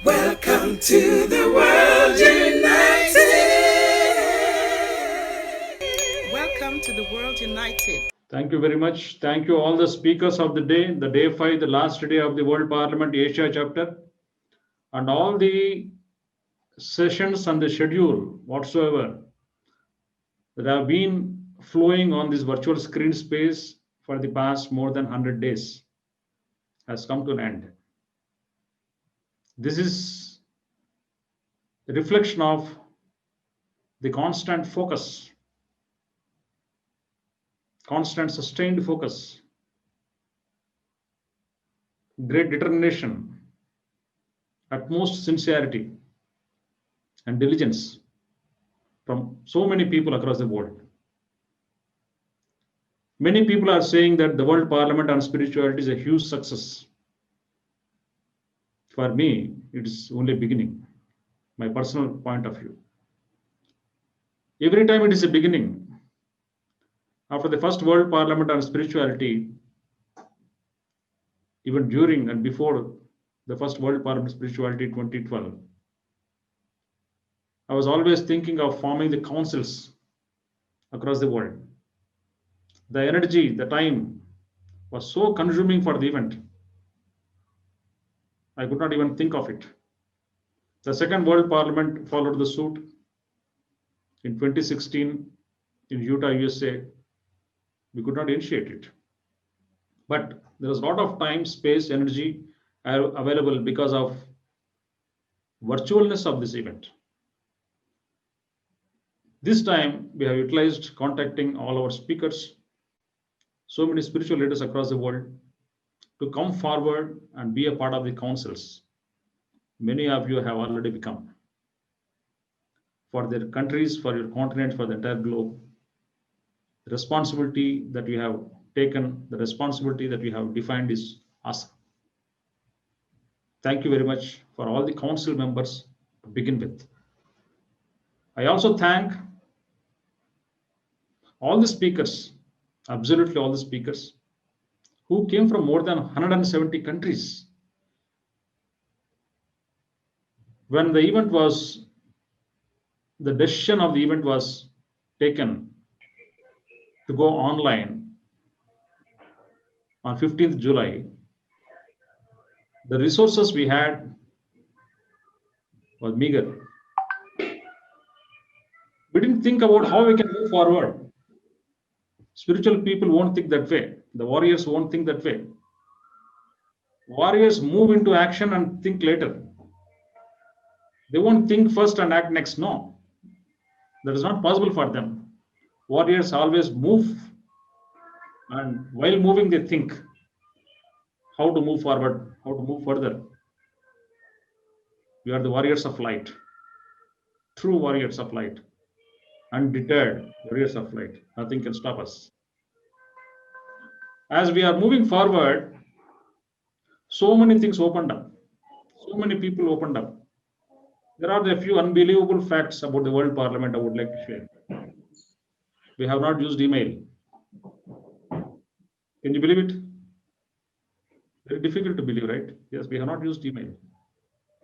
Welcome to the World United. Welcome to the World United. Thank you very much. Thank you all the speakers of the day 5, the last day of the World Parliament Asia chapter, and all the sessions and the schedule whatsoever that have been flowing on this virtual screen space for the past more than 100 days has come to an end. This is a reflection of the constant focus, constant sustained focus, great determination, utmost sincerity and diligence from so many people across the world. Many people are saying that the World Parliament on Spirituality is a huge success. For me, it is only beginning, my personal point of view. Every time it is a beginning. After the first World Parliament on Spirituality, even during and before the first World Parliament Spirituality 2012, I was always thinking of forming the councils across the world. The energy, the time was so consuming for the event. I could not even think of it. The second World Parliament followed the suit in 2016 in Utah, USA. We could not initiate it. But there was a lot of time, space, energy available because of virtualness of this event. This time we have utilized contacting all our speakers, so many spiritual leaders across the world, to come forward and be a part of the councils. Many of you have already become. For their countries, for your continent, for the entire globe, the responsibility that you have taken, the responsibility that you have defined is awesome. Thank you very much for all the council members to begin with. I also thank all the speakers, absolutely all the speakers, who came from more than 170 countries. When the event was, the decision of the event was taken to go online on 15th July, the resources we had was meager. We didn't think about how we can move forward. Spiritual people won't think that way. The warriors won't think that way. Warriors move into action and think later. They won't think first and act next. No, that is not possible for them. Warriors always move, and while moving they think how to move forward, how to move further. We are the warriors of light, true warriors of light, undeterred warriors of light. Nothing can stop us. As we are moving forward, so many things opened up. So many people opened up. There are a few unbelievable facts about the World Parliament I would like to share. We have not used email. Can you believe it? Very difficult to believe, right? Yes, we have not used email.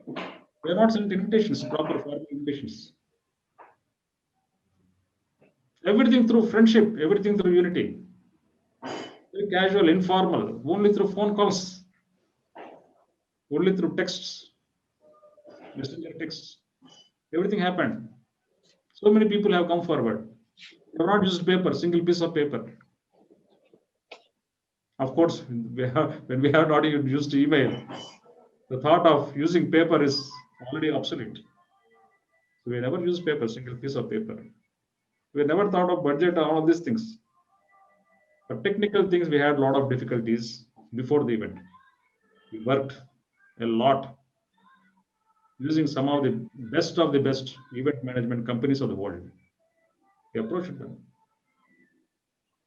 We have not sent invitations, proper formal invitations. Everything through friendship, everything through unity. Very casual, informal, only through phone calls, only through texts, messenger texts. Everything happened. So many people have come forward. We have not used paper, single piece of paper. Of course, when we have not even used email, the thought of using paper is already obsolete. So we never use paper, single piece of paper. We never thought of budget or all these things. But technical things, we had a lot of difficulties before the event. We worked a lot using some of the best event management companies of the world. We approached them.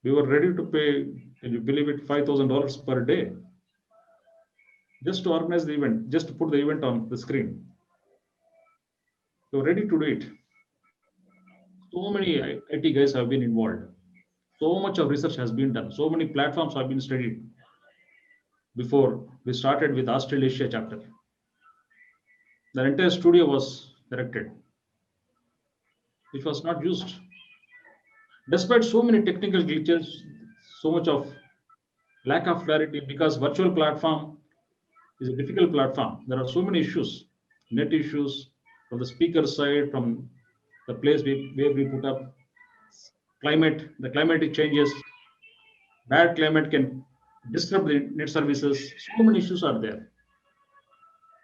We were ready to pay, can you believe it, $5,000 per day just to organize the event, just to put the event on the screen. We were ready to do it. So many IT guys have been involved. So much of research has been done. So many platforms have been studied before we started with Australasia chapter. The entire studio was erected, which was not used. Despite so many technical glitches, so much of lack of clarity, because virtual platform is a difficult platform. There are so many issues, net issues from the speaker side, from the place where we put up climate, the climatic changes, bad climate can disrupt the net services. So many issues are there.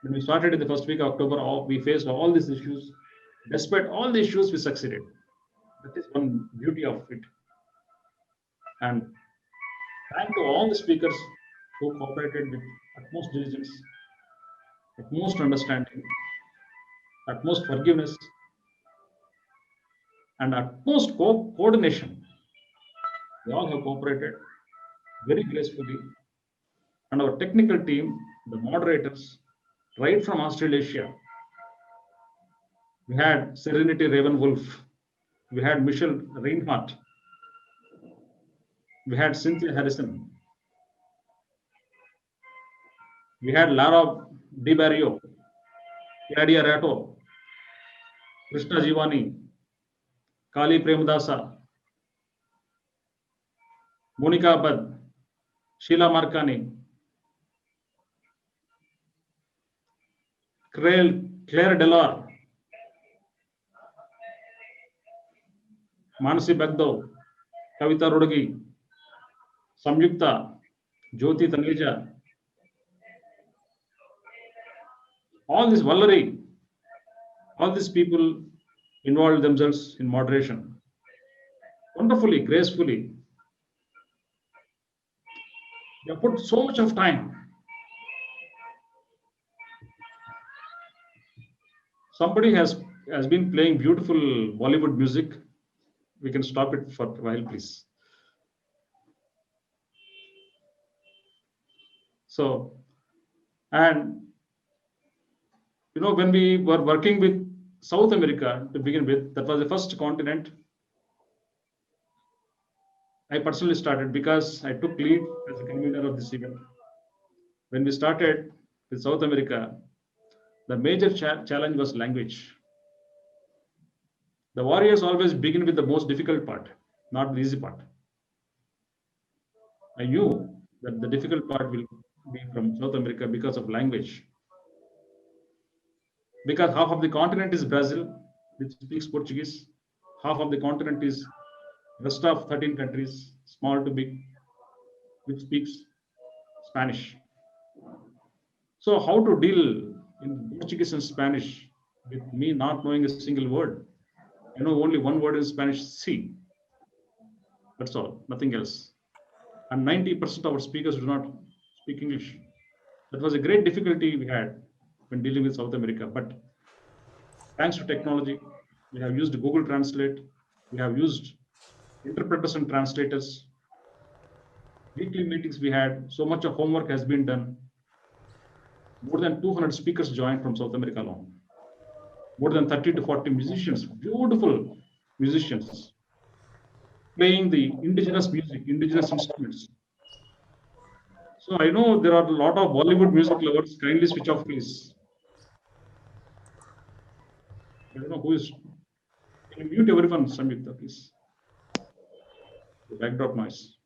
When we started in the first week of October, we faced all these issues. Despite all the issues, we succeeded. That is one beauty of it. And thank to all the speakers who cooperated with utmost diligence, utmost understanding, utmost forgiveness, and utmost coordination. They all have cooperated very gracefully. And our technical team, the moderators, right from Australasia, we had Serenity Raven Wolf, we had Michelle Reinhardt, we had Cynthia Harrison, we had Lara Di Barrio, Claudia Rato, Krishna Jivani, Kali Premadasa, Monica Abad, Sheila Markani, Claire Delor, Manasi Bagdo, Kavita Rodagi, Samyukta, Jyoti Taneja, all this Valerie, all these people involved themselves in moderation wonderfully, gracefully. They have put so much of time. Somebody has been playing beautiful Bollywood music. We can stop it for a while, please. So, and when we were working with South America to begin with, that was the first continent I personally started, because I took lead as a convener of this event. When we started with South America, the major challenge was language. The warriors always begin with the most difficult part, not the easy part. I knew that the difficult part will be from South America because of language. Because half of the continent is Brazil, which speaks Portuguese. Half of the continent is rest of 13 countries, small to big, which speaks Spanish. So how to deal in Portuguese and Spanish with me not knowing a single word? I know only one word in Spanish, sí. That's all, nothing else. And 90% of our speakers do not speak English. That was a great difficulty we had when dealing with South America. But thanks to technology, we have used Google Translate, we have used interpreters and translators. Weekly meetings we had, so much of homework has been done. More than 200 speakers joined from South America alone. More than 30 to 40 musicians, beautiful musicians, playing the indigenous music, indigenous instruments. So I know there are a lot of Bollywood music lovers. Kindly switch off, please. I don't know who is. Can you mute everyone, Samyukta, please? The backdrop noise.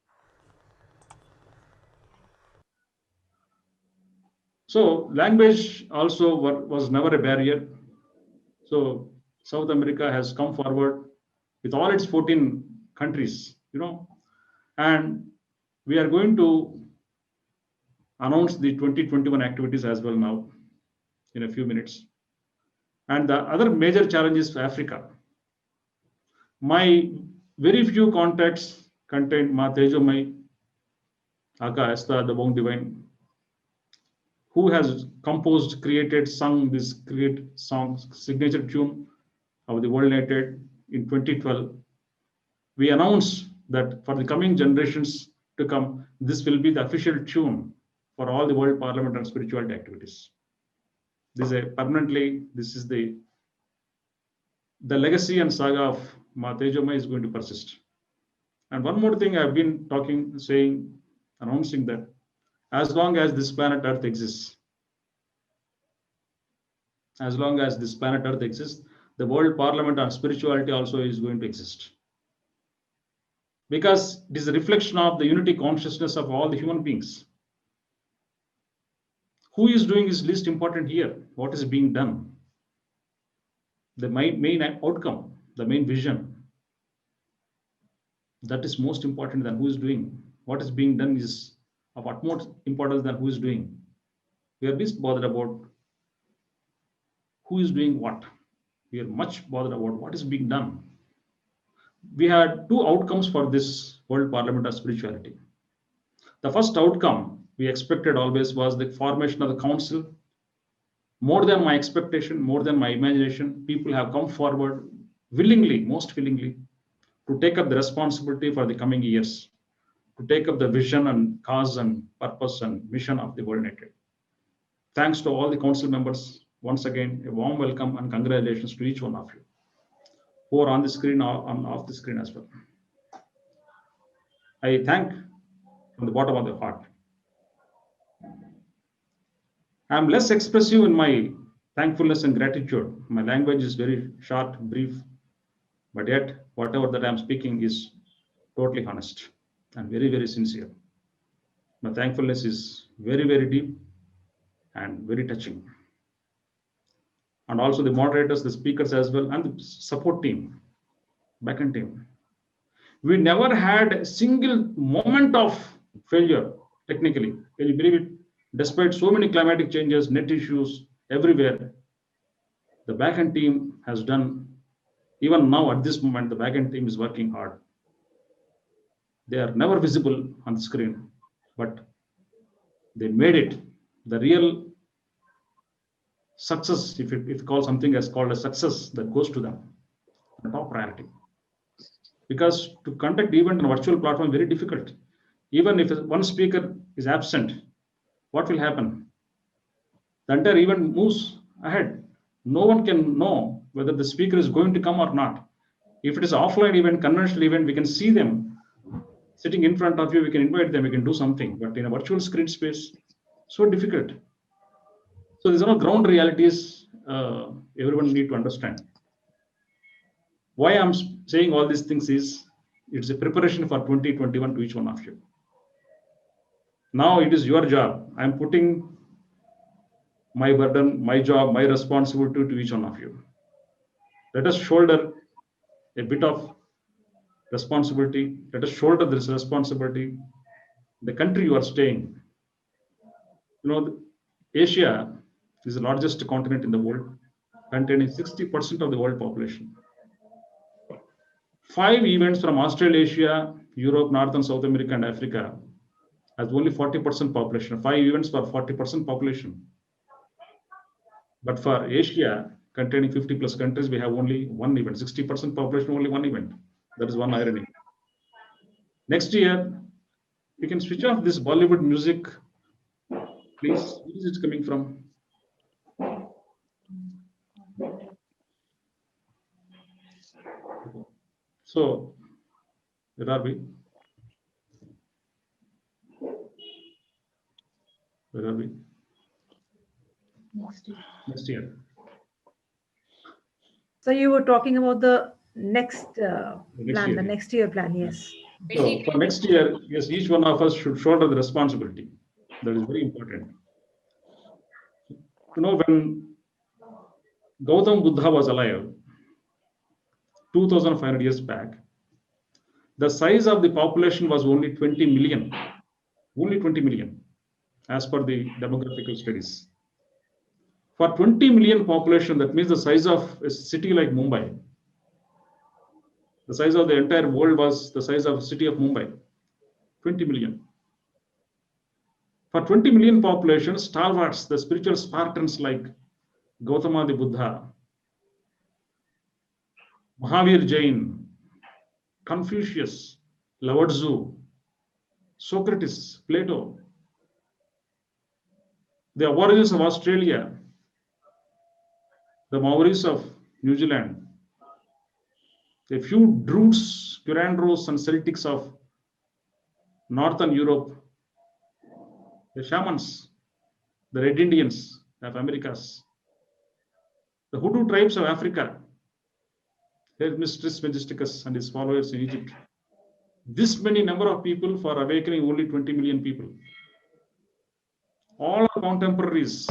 So language also was never a barrier. So South America has come forward with all its 14 countries, and we are going to announce the 2021 activities as well now in a few minutes. And the other major challenge is Africa. My very few contacts contain Ma Tejomai, Aka Esther, the Bong Divine, who has composed, created, sung this great song, signature tune of the World United in 2012. We announced that for the coming generations to come, this will be the official tune for all the World Parliament and spirituality activities. This is the legacy and saga of Ma Tejomai is going to persist. And one more thing I've been announcing that as long as this planet Earth exists, As long as this planet Earth exists, the World Parliament on Spirituality also is going to exist. Because it is a reflection of the unity consciousness of all the human beings. Who is doing is least important here. What is being done? The main outcome, the main vision, that is most important than who is doing. What is being done is of utmost importance than who is doing. We are least bothered about who is doing what. We are much bothered about what is being done. We had two outcomes for this World Parliament of Spirituality. The first outcome we expected always was the formation of the council. More than my expectation, more than my imagination, people have come forward willingly, most willingly, to take up the responsibility for the coming years, to take up the vision and cause and purpose and mission of the World Network. Thanks to all the council members. Once again, a warm welcome and congratulations to each one of you who are on the screen or off the screen as well. I thank from the bottom of the heart. I'm less expressive in my thankfulness and gratitude. My language is very short, brief, but yet whatever that I'm speaking is totally honest and very, very sincere. My thankfulness is very, very deep and very touching. And also the moderators, the speakers as well, and the support team, backend team. We never had a single moment of failure technically. Can you believe it? Despite so many climatic changes, net issues everywhere, the backend team has done, even now at this moment, the backend team is working hard. They are never visible on the screen, but they made it. The real success, if you call something as called a success, that goes to them, the top priority. Because to conduct event on a virtual platform is very difficult. Even if one speaker is absent, what will happen? The entire event moves ahead. No one can know whether the speaker is going to come or not. If it is an offline event, conventional event, we can see them sitting in front of you, we can invite them, we can do something. But in a virtual screen space, so difficult. So these are all ground realities everyone need to understand. Why I'm saying all these things is, it's a preparation for 2021 to each one of you. Now it is your job. I'm putting my burden, my job, my responsibility to each one of you. Let us shoulder a bit of responsibility. Let us shoulder this responsibility. The country you are staying, Asia is the largest continent in the world, containing 60% of the world population. 5 events from Australasia, Europe, North and South America, and Africa has only 40% population. 5 events for 40% population. But for Asia, containing 50 plus countries, we have only one event. 60% population, only one event. That is one irony. Next year, we can switch off this Bollywood music. Please, where is it coming from? So, where are we? Where are we? Next year. So you were talking about the next plan, the next year plan, yes. So for next year, yes, each one of us should shoulder the responsibility. That is very important. When Gautam Buddha was alive, 2,500 years back, the size of the population was only 20 million. Only 20 million, as per the demographical studies. For 20 million population, that means the size of a city like Mumbai. The size of the entire world was the size of the city of Mumbai. 20 million. For 20 million population, stalwarts, the spiritual Spartans like Gautama the Buddha, Mahavir Jain, Confucius, Lao Tzu, Socrates, Plato, the Aborigines of Australia, the Maoris of New Zealand, a few Druids, Curandros, and Celtics of Northern Europe, the shamans, the Red Indians of Americas, The Hutu tribes of Africa, their Mistress Majesticus and his followers in Egypt. This many number of people for awakening only 20 million people. All are contemporaries.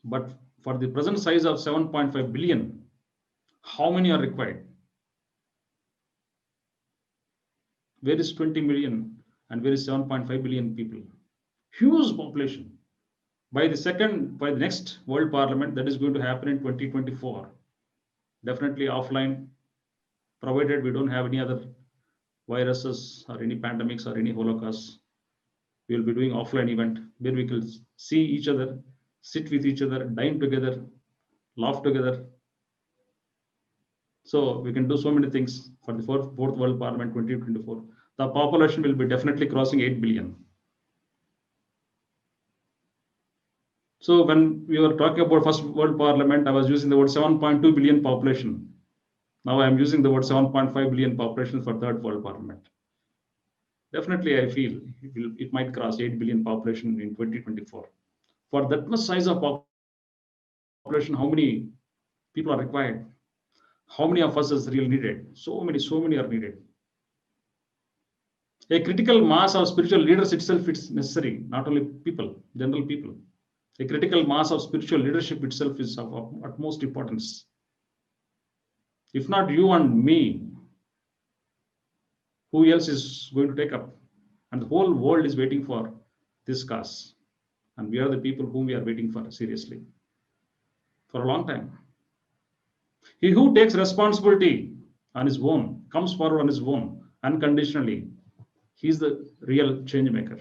But for the present size of 7.5 billion, how many are required? Where is 20 million and where is 7.5 billion people? Huge population. By the next World Parliament that is going to happen in 2024, definitely offline, provided we don't have any other viruses or any pandemics or any holocausts, we will be doing offline event where we can see each other, sit with each other, dine together, laugh together. So we can do so many things for the fourth World Parliament 2024. The population will be definitely crossing 8 billion. So when we were talking about first World Parliament, I was using the word 7.2 billion population. Now I am using the word 7.5 billion population for third World Parliament. Definitely, I feel it might cross 8 billion population in 2024. For that much size of population, how many people are required? How many of us is really needed? So many are needed. A critical mass of spiritual leaders itself is necessary, not only people, general people. A critical mass of spiritual leadership itself is of utmost importance. If not you and me, who else is going to take up? And the whole world is waiting for this cause. And we are the people whom we are waiting for seriously for a long time. He who takes responsibility on his own, comes forward on his own, unconditionally, he is the real change maker.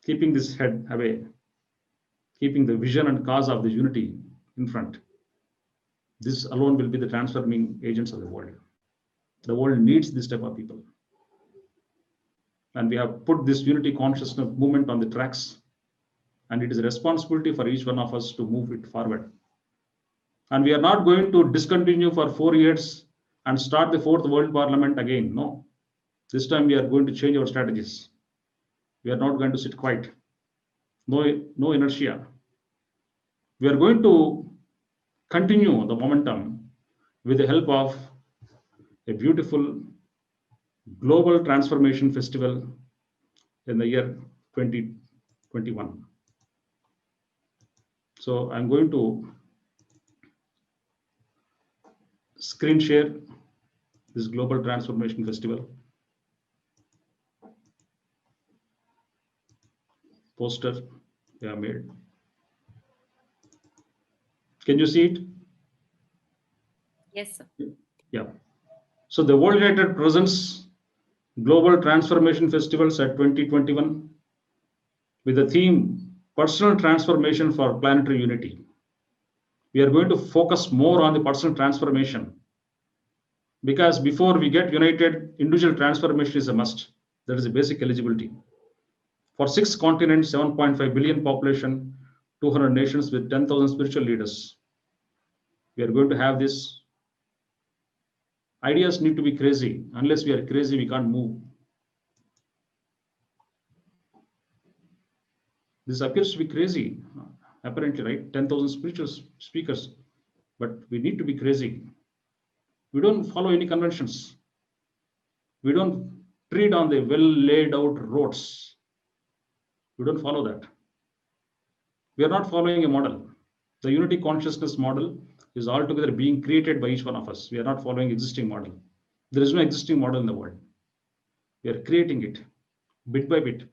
Keeping this head away, keeping the vision and cause of the unity in front. This alone will be the transforming agents of the world. The world needs this type of people. And we have put this unity consciousness movement on the tracks. And it is a responsibility for each one of us to move it forward. And we are not going to discontinue for 4 years and start the fourth World Parliament again. No. This time we are going to change our strategies. We are not going to sit quiet. No inertia. We are going to continue the momentum with the help of a beautiful global transformation festival in the year 2021. So I'm going to screen share this global transformation festival poster they have made. Can you see it? Yes, sir. Yeah. So the World United presents Global Transformation Festivals at 2021 with the theme Personal Transformation for Planetary Unity. We are going to focus more on the personal transformation because before we get united, individual transformation is a must. That is a basic eligibility. For 6 continents, 7.5 billion population, 200 nations with 10,000 spiritual leaders. We are going to have this. Ideas need to be crazy. Unless we are crazy, we can't move. This appears to be crazy, apparently, right? 10,000 spiritual speakers, but we need to be crazy. We don't follow any conventions. We don't tread on the well laid out roads. We don't follow that. We are not following a model. The unity consciousness model is altogether being created by each one of us. We are not following existing model. There is no existing model in the world. We are creating it bit by bit.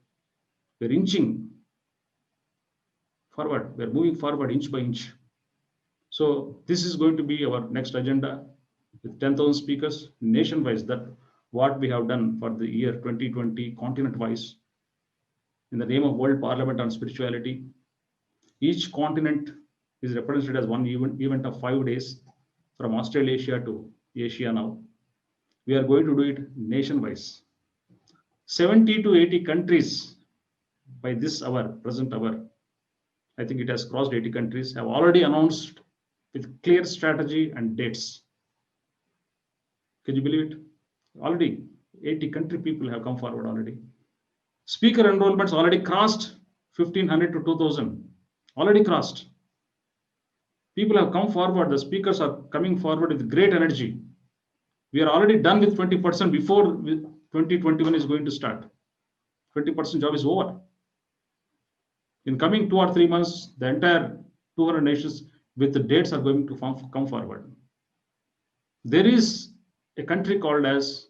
We are inching forward. We are moving forward inch by inch. So this is going to be our next agenda with 10,000 speakers nation-wise. That what we have done for the year 2020 continent-wise in the name of World Parliament on Spirituality. Each continent is represented as one event of 5 days from Australasia to Asia now. We are going to do it nation-wise. 70 to 80 countries by this hour, present hour. I think it has crossed 80 countries, have already announced with clear strategy and dates. Can you believe it? Already 80 country people have come forward already. Speaker enrollments already crossed 1,500 to 2,000. Already crossed. People have come forward. The speakers are coming forward with great energy. We are already done with 20% before 2021 is going to start. 20% job is over. In coming 2 or 3 months, the entire 200 nations with the dates are going to come forward. There is a country called as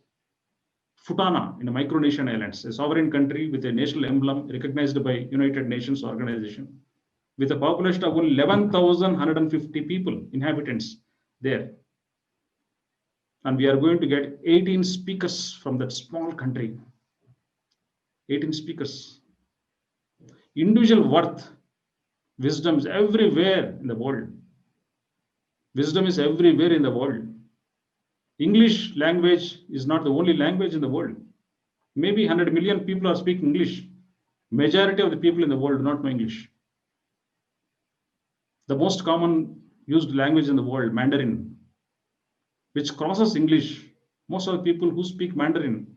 Futana in the Micronesian Islands, a sovereign country with a national emblem recognized by United Nations Organization, with a population of only 11,150 people, inhabitants there. And we are going to get 18 speakers from that small country. 18 speakers. Individual worth, wisdom is everywhere in the world. Wisdom is everywhere in the world. English language is not the only language in the world. Maybe 100 million people are speaking English. Majority of the people in the world do not know English. The most common used language in the world, Mandarin, which crosses English. Most of the people who speak Mandarin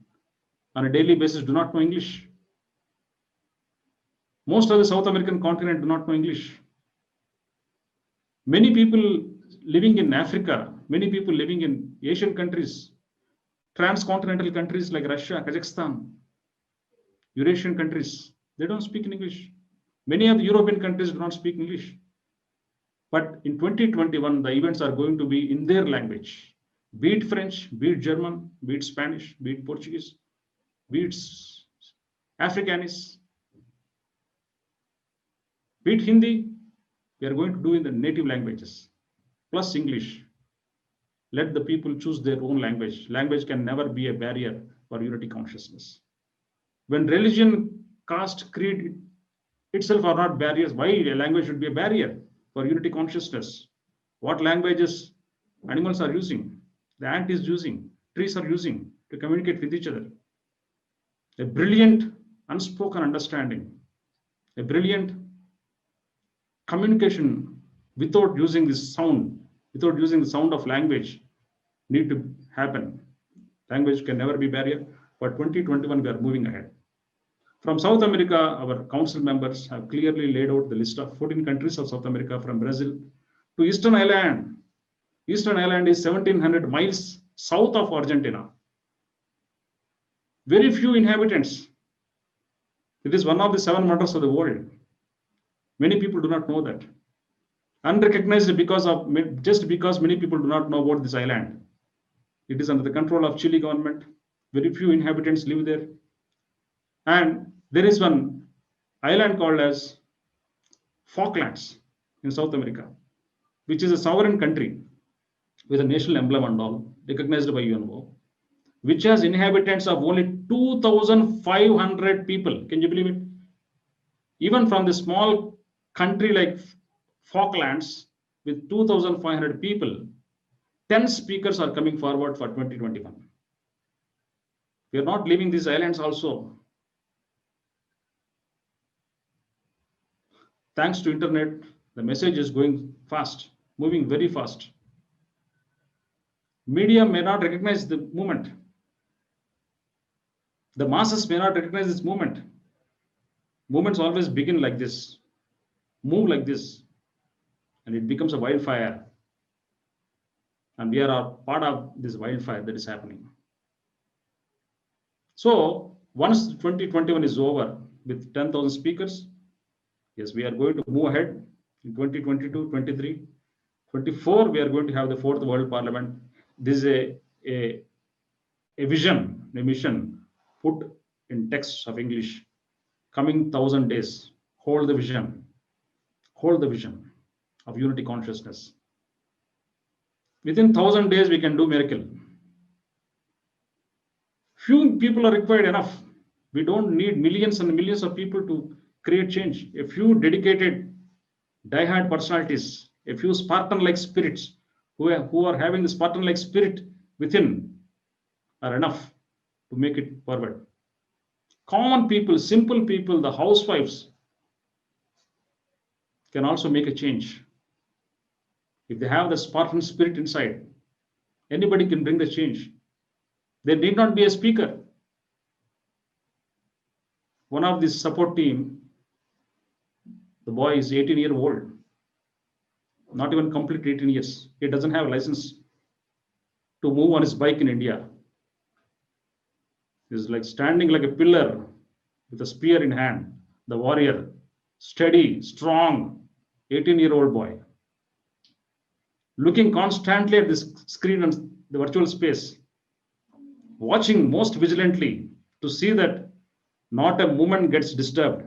on a daily basis do not know English. Most of the South American continent do not know English. Many people living in Africa, many people living in Asian countries, transcontinental countries like Russia, Kazakhstan, Eurasian countries, they don't speak in English. Many of the European countries do not speak English. But in 2021, the events are going to be in their language. Be it French, be it German, be it Spanish, be it Portuguese, be it Afrikaans, be it Hindi, we are going to do in the native languages, plus English. Let the people choose their own language. Language can never be a barrier for unity consciousness. When religion, caste, creed itself are not barriers, why a language should be a barrier for unity consciousness? What languages animals are using, the ant is using, trees are using to communicate with each other. A brilliant unspoken understanding, a brilliant communication without using this sound, without using the sound of language need to happen. Language can never be barrier. For 2021, we are moving ahead. From South America, our council members have clearly laid out the list of 14 countries of South America, from Brazil to Eastern Island. Eastern Island is 1,700 miles south of Argentina. Very few inhabitants. It is one of the 7 wonders of the world. Many people do not know that. Unrecognized just because many people do not know about this island. It is under the control of Chile government. Very few inhabitants live there. And there is one island called as Falklands in South America, which is a sovereign country with a national emblem and all, recognized by UNO, which has inhabitants of only 2,500 people. Can you believe it? Even from the small country like Falklands with 2,500 people, 10 speakers are coming forward for 2021. We are not leaving these islands also. Thanks to internet, the message is going fast, moving very fast. Media may not recognize the movement. The masses may not recognize this movement. Movements always begin like this, move like this, and it becomes a wildfire. And we are a part of this wildfire that is happening. So once 2021 is over with 10,000 speakers, yes, we are going to move ahead in 2022, 23, 24. We are going to have the 4th World Parliament. This is a vision, a mission put in texts of English. Coming 1,000 days, hold the vision of unity consciousness. Within 1,000 days, we can do miracle. Few people are required enough. We don't need millions and millions of people to create change. A few dedicated, die-hard personalities, a few Spartan-like spirits who are having the Spartan-like spirit within are enough to make it forward. Common people, simple people, the housewives can also make a change. If they have the Spartan spirit inside, anybody can bring the change. There need not be a speaker. One of the support team, the boy is 18 years old. not even complete 18 years. He doesn't have a license to move on his bike in India. He's like standing like a pillar with a spear in hand, the warrior, steady, strong, 18-year-old boy, looking constantly at this screen and the virtual space, watching most vigilantly to see that not a moment gets disturbed.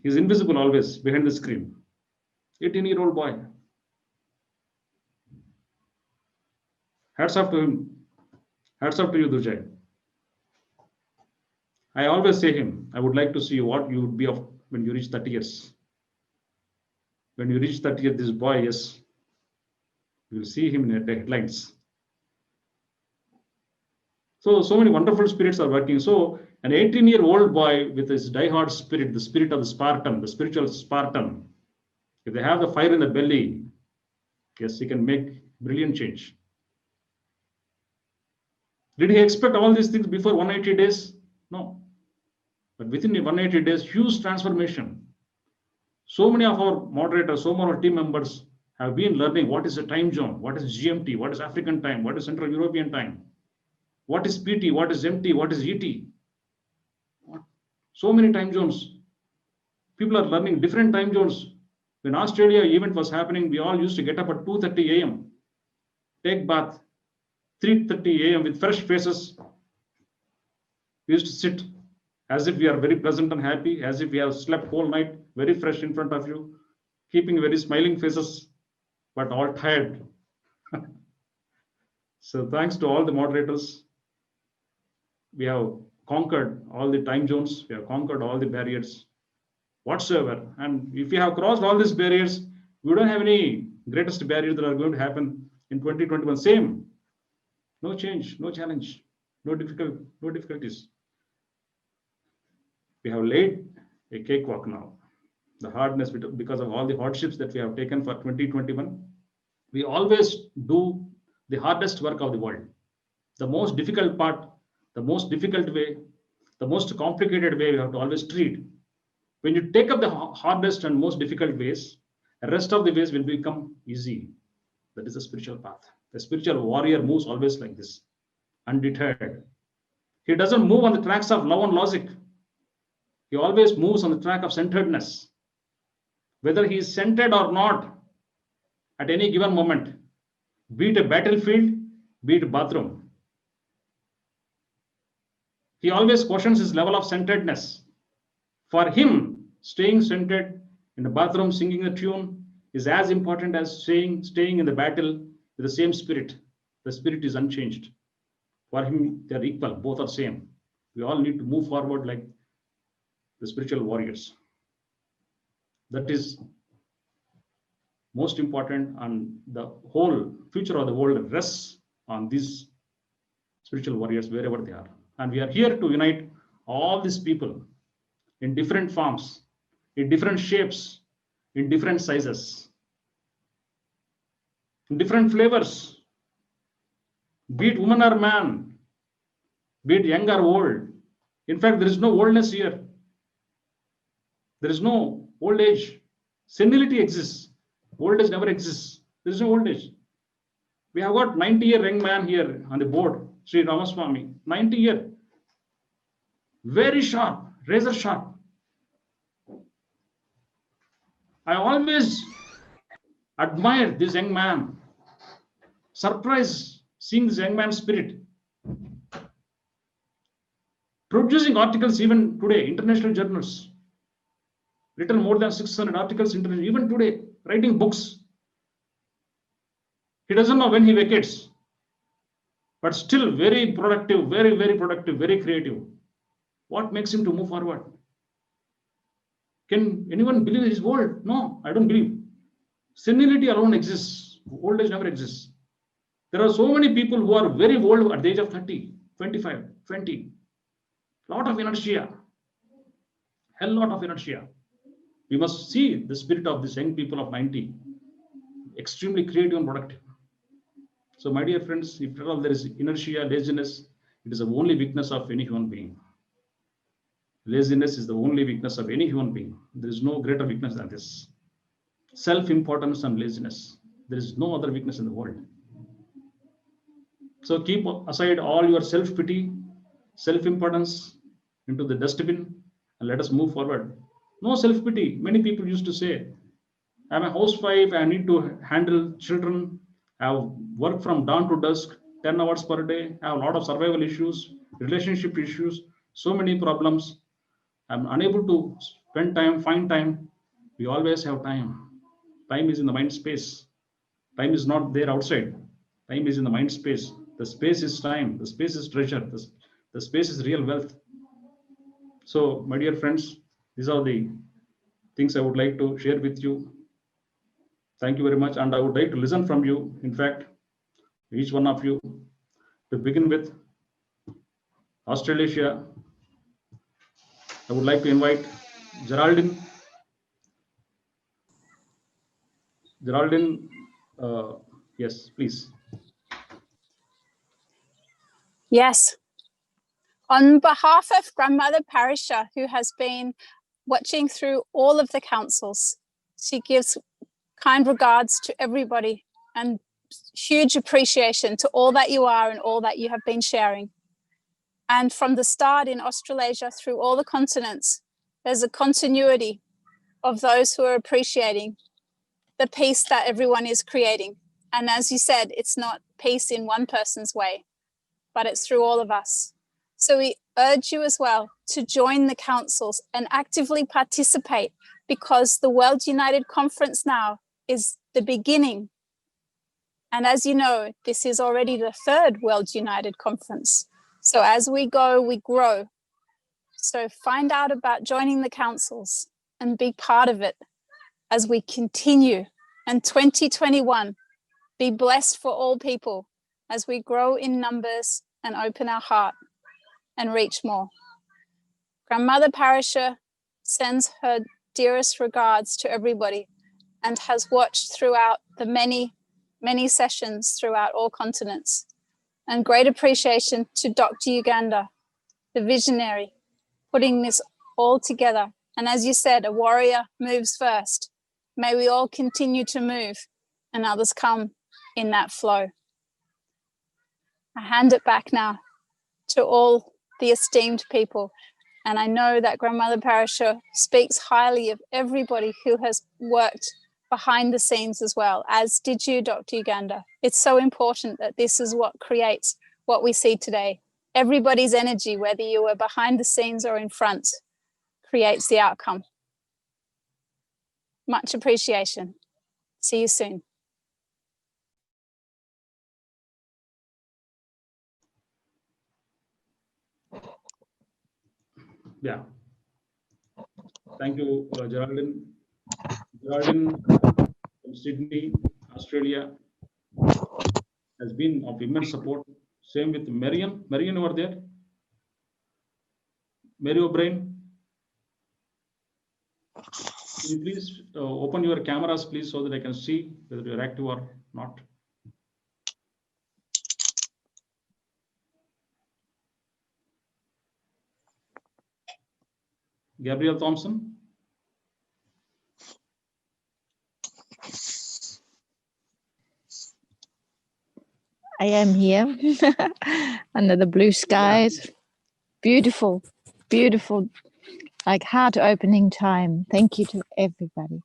He's invisible always behind the screen. 18-year-old boy. Hats off to him. Hats off to you, Durjay. I always say him, I would like to see what you would be of when you reach 30 years. When you reach 30 years, this boy, yes, you will see him in the headlines. So many wonderful spirits are working. So an 18-year-old boy with his diehard spirit, the spirit of the Spartan, the spiritual Spartan, if they have the fire in the belly, yes, he can make brilliant change. Did he expect all these things before 180 days? No. But within 180 days, huge transformation. So many of our moderators, so many of our team members have been learning what is a time zone, what is GMT, what is African time, what is Central European time, what is PT, what is MT, what is ET. So many time zones. People are learning different time zones. When Australia event was happening, we all used to get up at 2:30 a.m., take bath, 3:30 a.m. with fresh faces. We used to sit as if we are very pleasant and happy, as if we have slept whole night, very fresh in front of you, keeping very smiling faces, but all tired. So thanks to all the moderators, we have conquered all the time zones, we have conquered all the barriers whatsoever. And if we have crossed all these barriers, we don't have any greatest barriers that are going to happen in 2021. Same, no change, no challenge, no difficulties. We have laid a cakewalk now. The hardness because of all the hardships that we have taken for 2021. We always do the hardest work of the world. The most difficult part, the most difficult way, the most complicated way we have to always treat. When you take up the hardest and most difficult ways, the rest of the ways will become easy. That is the spiritual path. The spiritual warrior moves always like this, undeterred. He doesn't move on the tracks of love and logic. He always moves on the track of centeredness. Whether he is centered or not at any given moment, be it a battlefield, be it a bathroom. He always questions his level of centeredness. For him, staying centered in the bathroom, singing the tune is as important as staying in the battle with the same spirit. The spirit is unchanged. For him, they are equal, both are same. We all need to move forward like the spiritual warriors. That is most important, and the whole future of the world rests on these spiritual warriors wherever they are. And we are here to unite all these people in different forms, in different shapes, in different sizes, in different flavors, be it woman or man, be it young or old. In fact, there is no oldness here. There is no old age. Senility exists. Old age never exists. There is no old age. We have got 90-year young man here on the board, Sri Ramaswamy. 90-year. Very sharp, razor sharp. I always admire this young man. Surprised seeing this young man's spirit. Producing articles even today, international journals. Written more than 600 articles even today, writing books. He doesn't know when he vacates, but still very productive, very productive, very creative. What makes him to move forward? Can anyone believe he's old? No, I don't believe. Senility alone exists. Old age never exists. There are so many people who are very old at the age of 30, 25, 20. Lot of inertia. Hell lot of inertia. We must see the spirit of these young people of 90, extremely creative and productive. So, my dear friends, if at all there is inertia, laziness, it is the only weakness of any human being. Laziness is the only weakness of any human being. There is no greater weakness than this. self-importance and laziness. There is no other weakness in the world. So keep aside all your self-pity, self-importance into the dustbin and let us move forward. No self-pity. Many people used to say, I'm a housewife, I need to handle children, I have work from dawn to dusk, 10 hours per day, I have a lot of survival issues, relationship issues, so many problems. I'm unable to spend time, find time. We always have time. Time is in the mind space. Time is not there outside. Time is in the mind space. The space is time. The space is treasure. The space is real wealth. So, my dear friends, these are the things I would like to share with you. Thank you very much. And I would like to listen from you. In fact, each one of you. To begin with, Australasia, I would like to invite Geraldine. Geraldine, yes, please. Yes. On behalf of Grandmother Parisha, who has been watching through all of the councils, she gives kind regards to everybody and huge appreciation to all that you are and all that you have been sharing. And from the start in Australasia through all the continents, there's a continuity of those who are appreciating the peace that everyone is creating. And as you said, it's not peace in one person's way, but it's through all of us. So we urge you as well to join the councils and actively participate, because the World United Conference now is the beginning. And as you know, this is already the third World United Conference. So as we go, we grow. So find out about joining the councils and be part of it as we continue. And 2021, be blessed for all people as we grow in numbers and open our heart and reach more. Grandmother Parisha sends her dearest regards to everybody and has watched throughout the many sessions throughout all continents. And great appreciation to Dr. Yugandhar, the visionary, putting this all together. And as you said, a warrior moves first. May we all continue to move and others come in that flow. I hand it back now to all the esteemed people. And I know that Grandmother Parisha speaks highly of everybody who has worked behind the scenes as well, as did you, Dr. Yugandhar. It's so important that this is what creates what we see today. Everybody's energy, whether you were behind the scenes or in front, creates the outcome. Much appreciation. See you soon. Yeah. Thank you, Geraldine. Geraldine from Sydney, Australia, has been of immense support. Same with Marion. Marion, over there. Mary O'Brien. Can you please open your cameras, please, so that I can see whether you're active or not. Gabrielle Thompson. I am here under the blue skies. Beautiful, beautiful, like heart-opening time. Thank you to everybody.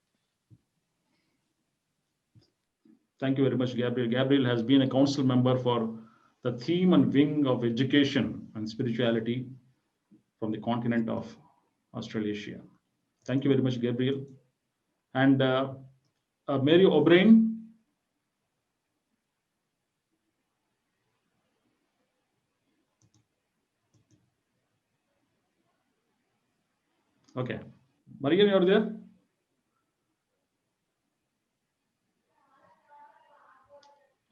Thank you very much, Gabriel. Gabriel has been a council member for the theme and wing of education and spirituality from the continent of Australasia. Thank you very much, Gabriel. And Mary O'Brien. Okay. Mariam, you're there?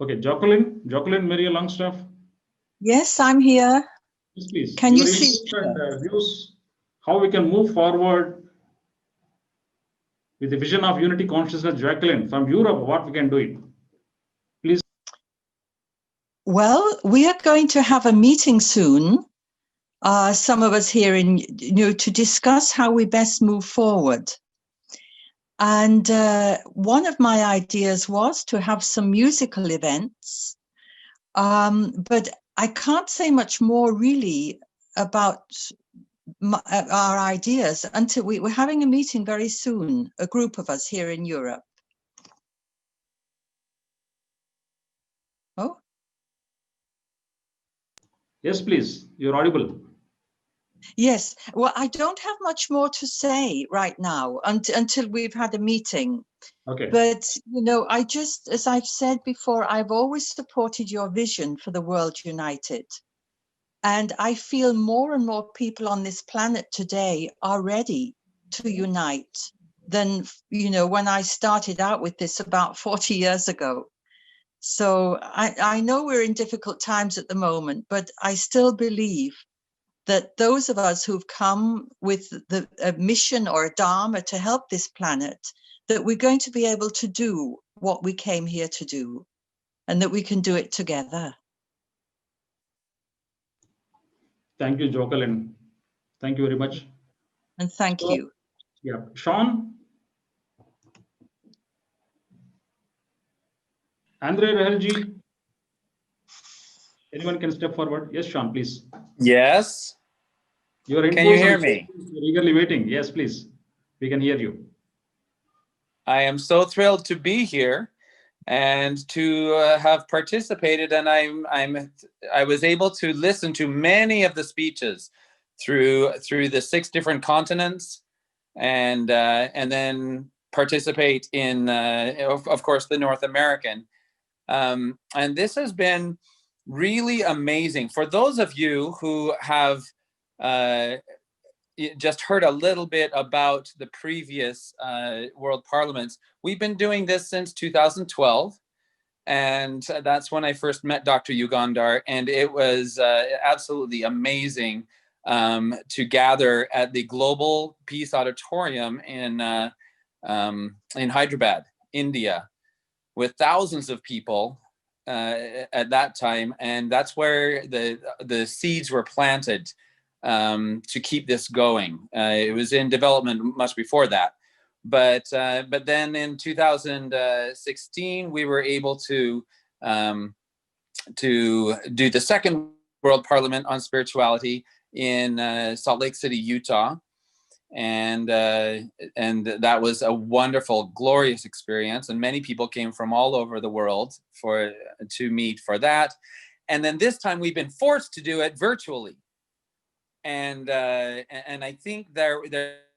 Okay, Jacqueline Maria Longstaff. Yes, I'm here. Yes, please. Can you see? Views, how we can move forward with the vision of unity consciousness, Jacqueline, from Europe, what we can do it. Please. Well, we are going to have a meeting soon. Some of us here to discuss how we best move forward. And one of my ideas was to have some musical events, but I can't say much more really about our ideas until we're having a meeting very soon, a group of us here in Europe. Oh, Yes, please. You're audible. yes. Well, I don't have much more to say right now until we've had a meeting. Okay. But, you know, I just, as I've said before, I've always supported your vision for the world united. And I feel more and more people on this planet today are ready to unite than, you know, when I started out with this about 40 years ago. So I know we're in difficult times at the moment, but I still believe that those of us who've come with a mission or a dharma to help this planet, that we're going to be able to do what we came here to do, and that we can do it together. Thank you, Jocelyn. Thank you very much. And thank you. Yeah, Sean? Andre Rahelji? Anyone can step forward? Yes, Sean, please. Yes. Your Can you inputs hear and me? we're eagerly waiting. Yes, please. We can hear you. I am so thrilled to be here and to have participated, and I was able to listen to many of the speeches through the 6 different continents, and then participate in of course the North American, and this has been really amazing. For those of you who have just heard a little bit about the previous World Parliaments, we've been doing this since 2012. And that's when I first met Dr. Yugandhar, and it was absolutely amazing to gather at the Global Peace Auditorium in Hyderabad, India, with thousands of people at that time, and that's where the seeds were planted to keep this going. It was in development much before that. But then in 2016, we were able to do the second World Parliament on Spirituality in Salt Lake City, Utah, and that was a wonderful, glorious experience. And many people came from all over the world to meet for that. And then this time we've been forced to do it virtually. And I think there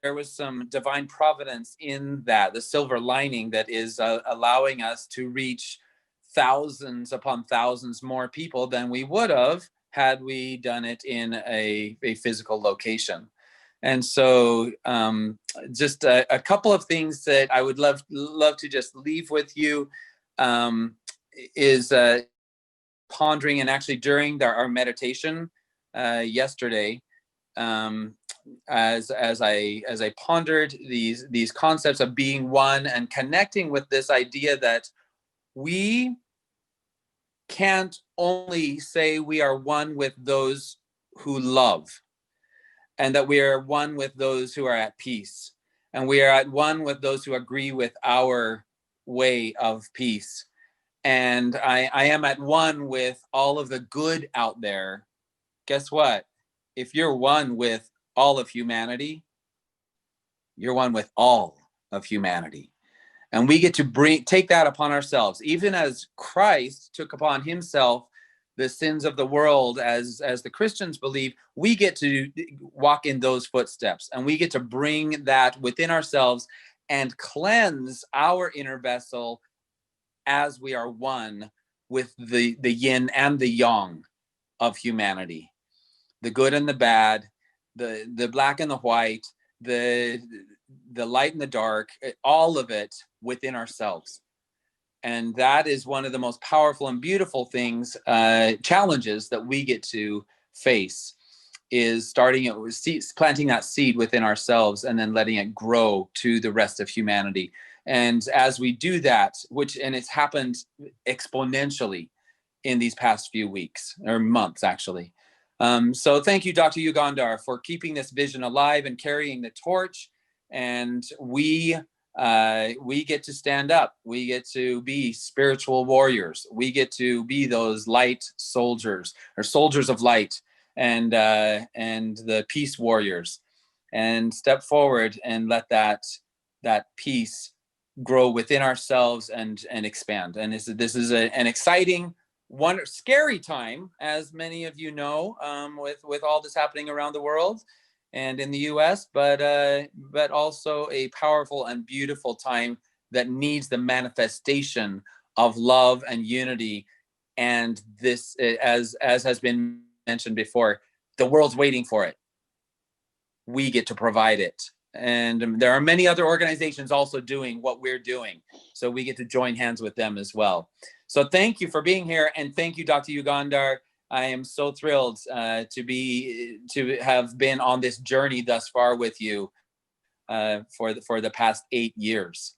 was some divine providence in that, the silver lining that is allowing us to reach thousands upon thousands more people than we would have had we done it in a physical location. And so just a couple of things that I would love to just leave with you is pondering, and actually during our meditation yesterday, as I pondered these concepts of being one and connecting with this idea that we can't only say we are one with those who love, and that we are one with those who are at peace, and we are at one with those who agree with our way of peace. And I am at one with all of the good out there. Guess what? If you're one with all of humanity, you're one with all of humanity. And we get to take that upon ourselves, even as Christ took upon himself the sins of the world, as the Christians believe. We get to walk in those footsteps, and we get to bring that within ourselves and cleanse our inner vessel as we are one with the yin and the yang of humanity, the good and the bad, the black and the white, the light and the dark, all of it within ourselves. And that is one of the most powerful and beautiful things, challenges that we get to face, is starting it with planting that seed within ourselves and then letting it grow to the rest of humanity. And as we do that, and it's happened exponentially in these past few weeks or months, actually. So thank you, Dr. Yugandhar, for keeping this vision alive and carrying the torch. And we we get to stand up. We get to be spiritual warriors. We get to be those light soldiers, or soldiers of light, and the peace warriors, and step forward and let that peace grow within ourselves and expand. And this is an exciting, scary time, as many of you know, with all this happening around the world and in the US, but also a powerful and beautiful time that needs the manifestation of love and unity. And this, as has been mentioned before, the world's waiting for it. We get to provide it. And there are many other organizations also doing what we're doing. So we get to join hands with them as well. So thank you for being here. And thank you, Dr. Yugandhar. I am so thrilled to have been on this journey thus far with you for the past 8 years.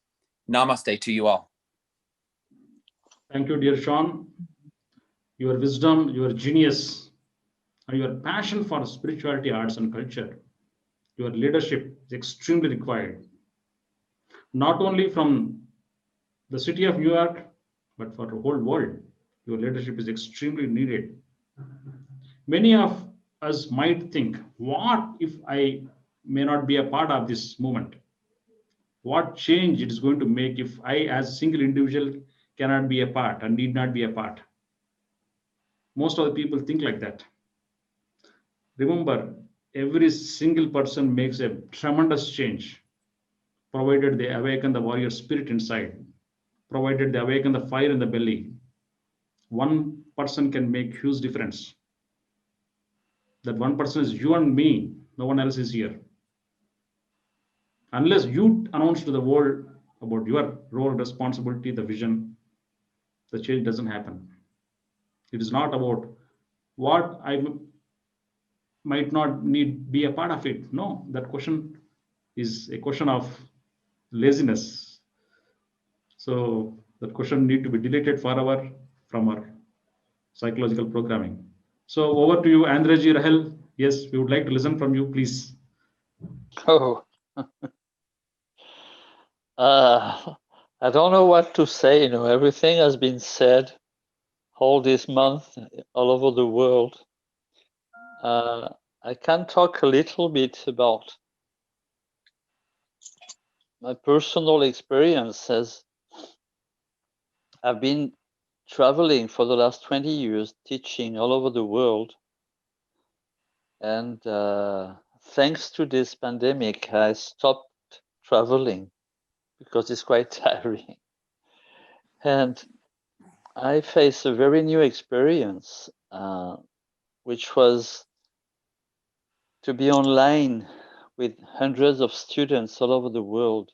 Namaste to you all. Thank you, dear Sean. Your wisdom, your genius, and your passion for spirituality, arts, and culture, your leadership is extremely required, not only from the city of New York, but for the whole world. Your leadership is extremely needed. Many of us might think, what if I may not be a part of this movement? What change it is going to make if I, as a single individual, cannot be a part and need not be a part? Most of the people think like that. Remember, every single person makes a tremendous change, provided they awaken the warrior spirit inside, provided they awaken the fire in the belly. One person can make huge difference. That one person is you and me. No one else is here. Unless you announce to the world about your role, responsibility, the vision, the change doesn't happen. It is not about what I might not need be a part of it. No, that question is a question of laziness. So that question need to be deleted forever from our psychological programming. So over to you, Andreji, Rahel. Yes, we would like to listen from you, please. Oh, I don't know what to say. Everything has been said all this month, all over the world. I can talk a little bit about my personal experiences. I've been traveling for the last 20 years, teaching all over the world. And thanks to this pandemic, I stopped traveling because it's quite tiring. And I faced a very new experience, which was to be online with hundreds of students all over the world.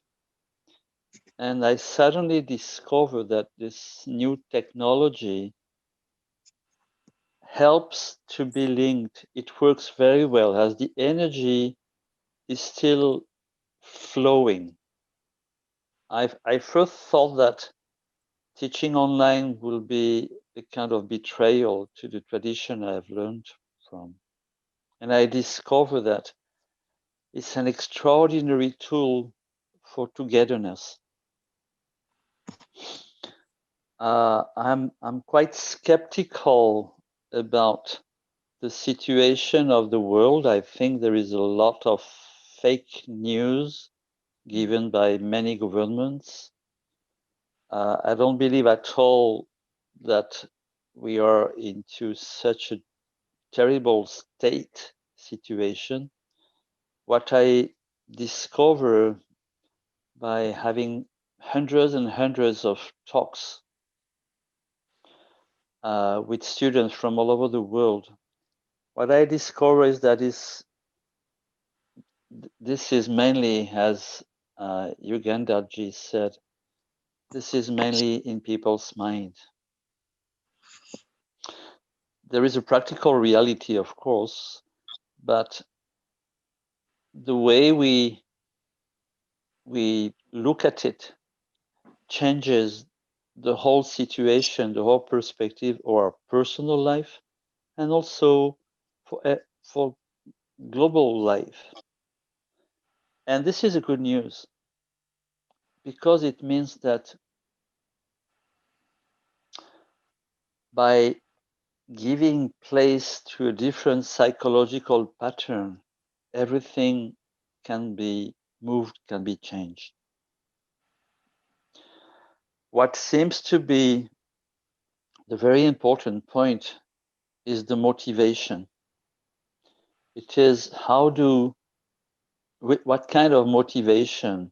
And I suddenly discovered that this new technology helps to be linked. It works very well as the energy is still flowing. I first thought that teaching online will be a kind of betrayal to the tradition I've learned from. And I discovered that it's an extraordinary tool for togetherness. I'm quite skeptical about the situation of the world. I think there is a lot of fake news given by many governments. I don't believe at all that we are into such a terrible situation. What I discover by having hundreds and hundreds of talks with students from all over the world, what I discover is that this is mainly, as Yugandhar said, this is mainly in people's mind. There is a practical reality, of course, but the way we look at it changes the whole situation, the whole perspective of our personal life, and also for global life. And this is a good news. because it means that by giving place to a different psychological pattern, everything can be moved, can be changed. What seems to be the very important point is the motivation. It is what kind of motivation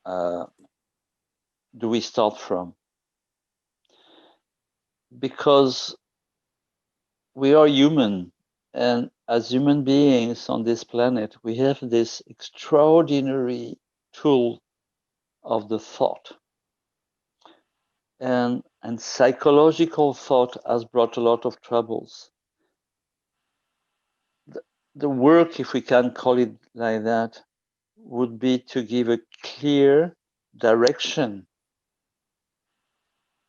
do we start from? Because we are human, and as human beings on this planet, we have this extraordinary tool of the thought. And psychological thought has brought a lot of troubles. The work, if we can call it like that, would be to give a clear direction.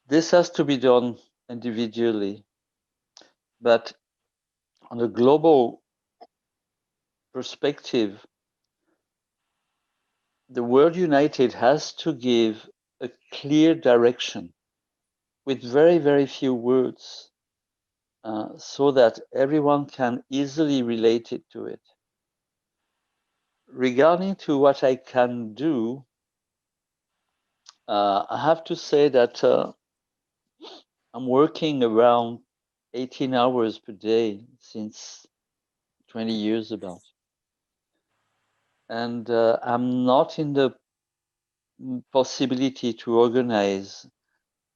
This has to be done individually, but on a global perspective, the World United has to give a clear direction with very, very few words, so that everyone can easily relate it to it. Regarding to what I can do, I have to say that I'm working around 18 hours per day since 20 years about. And I'm not in the possibility to organize.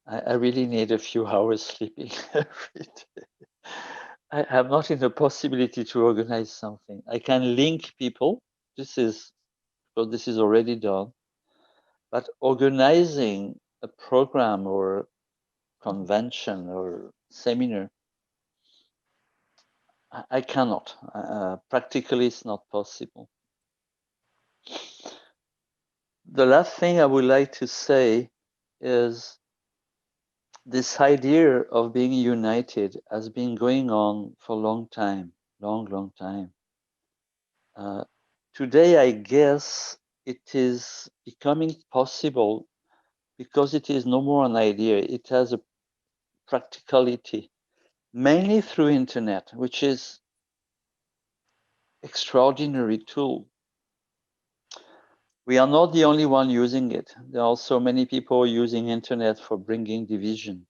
I really need a few hours sleeping every day. I'm not in the possibility to organize something. I can link people. This is already done. But organizing a program or a convention or seminar, I cannot. Practically, it's not possible. The last thing I would like to say is this idea of being united has been going on for a long time, long time. Today, I guess it is becoming possible because it is no more an idea. It has a practicality, mainly through internet, which is extraordinary tool. We are not the only one using it. There are also many people using internet for bringing division.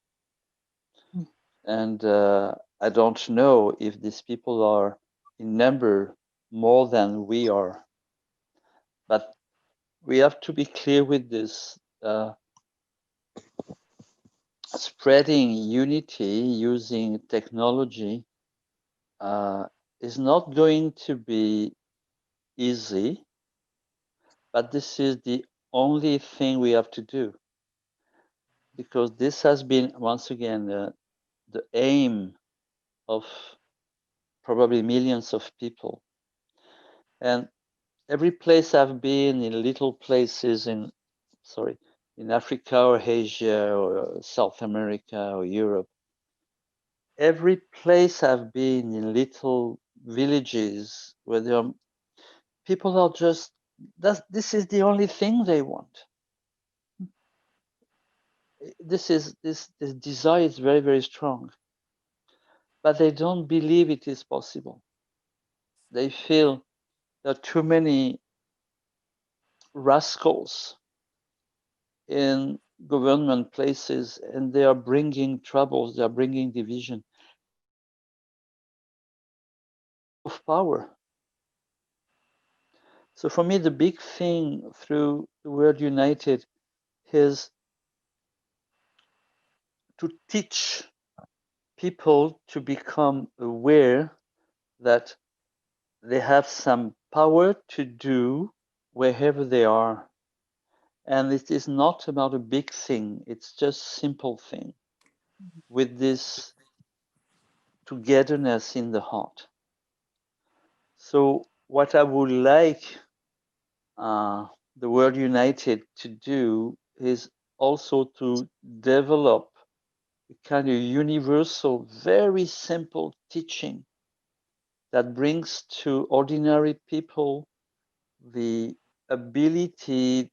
And I don't know if these people are in number more than we are. But we have to be clear with this. Spreading unity using technology is not going to be easy, but this is the only thing we have to do, because this has been, once again, the aim of probably millions of people. And every place I've been, in little places in Africa or Asia or South America or Europe, every place I've been in little villages where there are people are just, this is the only thing they want. This desire is very, very strong, but they don't believe it is possible. They feel there are too many rascals in government places, and they are bringing troubles, they are bringing division of power. So for me, the big thing through the World United is to teach people to become aware that they have some power to do wherever they are. And it is not about a big thing, it's just simple thing with this togetherness in the heart. So what I would like the World United to do is also to develop a kind of universal, very simple teaching that brings to ordinary people the ability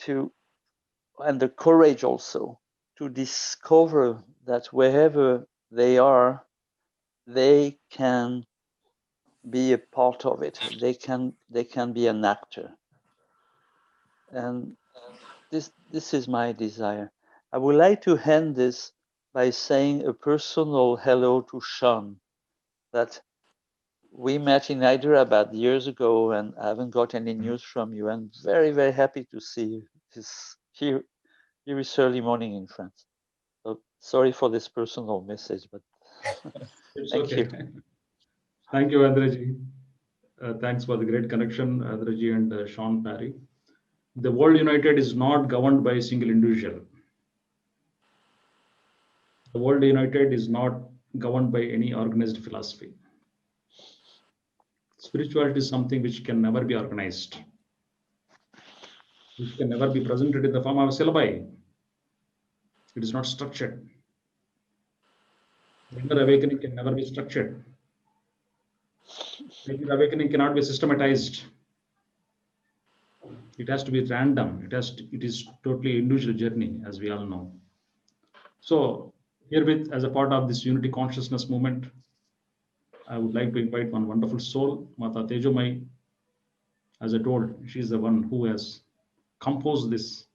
and the courage also to discover that wherever they are, they can be a part of it. They can be an actor. And this is my desire. I would like to end this by saying a personal hello to Sean, that we met in Hyderabad years ago, and I haven't got any news from you. I'm very, very happy to see you. Here is early morning in France. So sorry for this personal message, but thank you. Thank you, Andreji. Thanks for the great connection, Andreji and Sean Parry. The world united is not governed by a single individual. The world united is not governed by any organized philosophy. Spirituality is something which can never be organized, which can never be presented in the form of a syllabi. It is not structured. The inner awakening can never be structured. The inner awakening cannot be systematized. It has to be random. It is totally individual journey, as we all know. So herewith, as a part of this unity consciousness movement, I would like to invite one wonderful soul, Mata Tejomai. As I told, she is the one who has composed this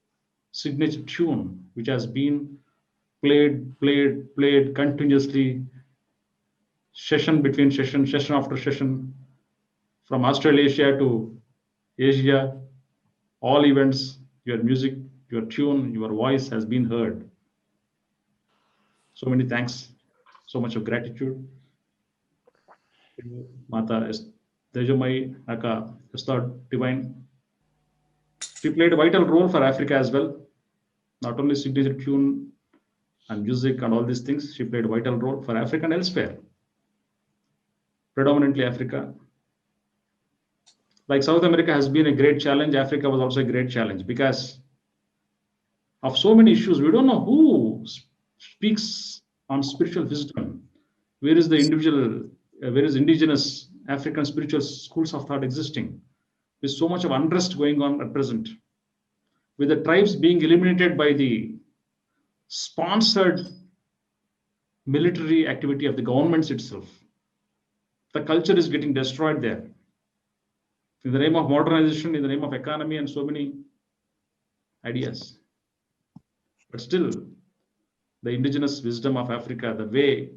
signature tune, which has been played continuously, session between session, session after session, from Australasia to Asia, all events, your music, your tune, your voice has been heard. So many thanks, so much of gratitude. Mata Tejomai Aka Esther Divine. She played a vital role for Africa as well. Not only signature tune and music and all these things, she played a vital role for Africa and elsewhere. Predominantly Africa. Like South America has been a great challenge, Africa was also a great challenge because of so many issues. We don't know who speaks on spiritual wisdom. Where is the individual, where is indigenous African spiritual schools of thought existing? With so much of unrest going on at present, with the tribes being eliminated by the sponsored military activity of the governments itself. The culture is getting destroyed there. In the name of modernization, in the name of economy, and so many ideas. But still, the indigenous wisdom of Africa, the way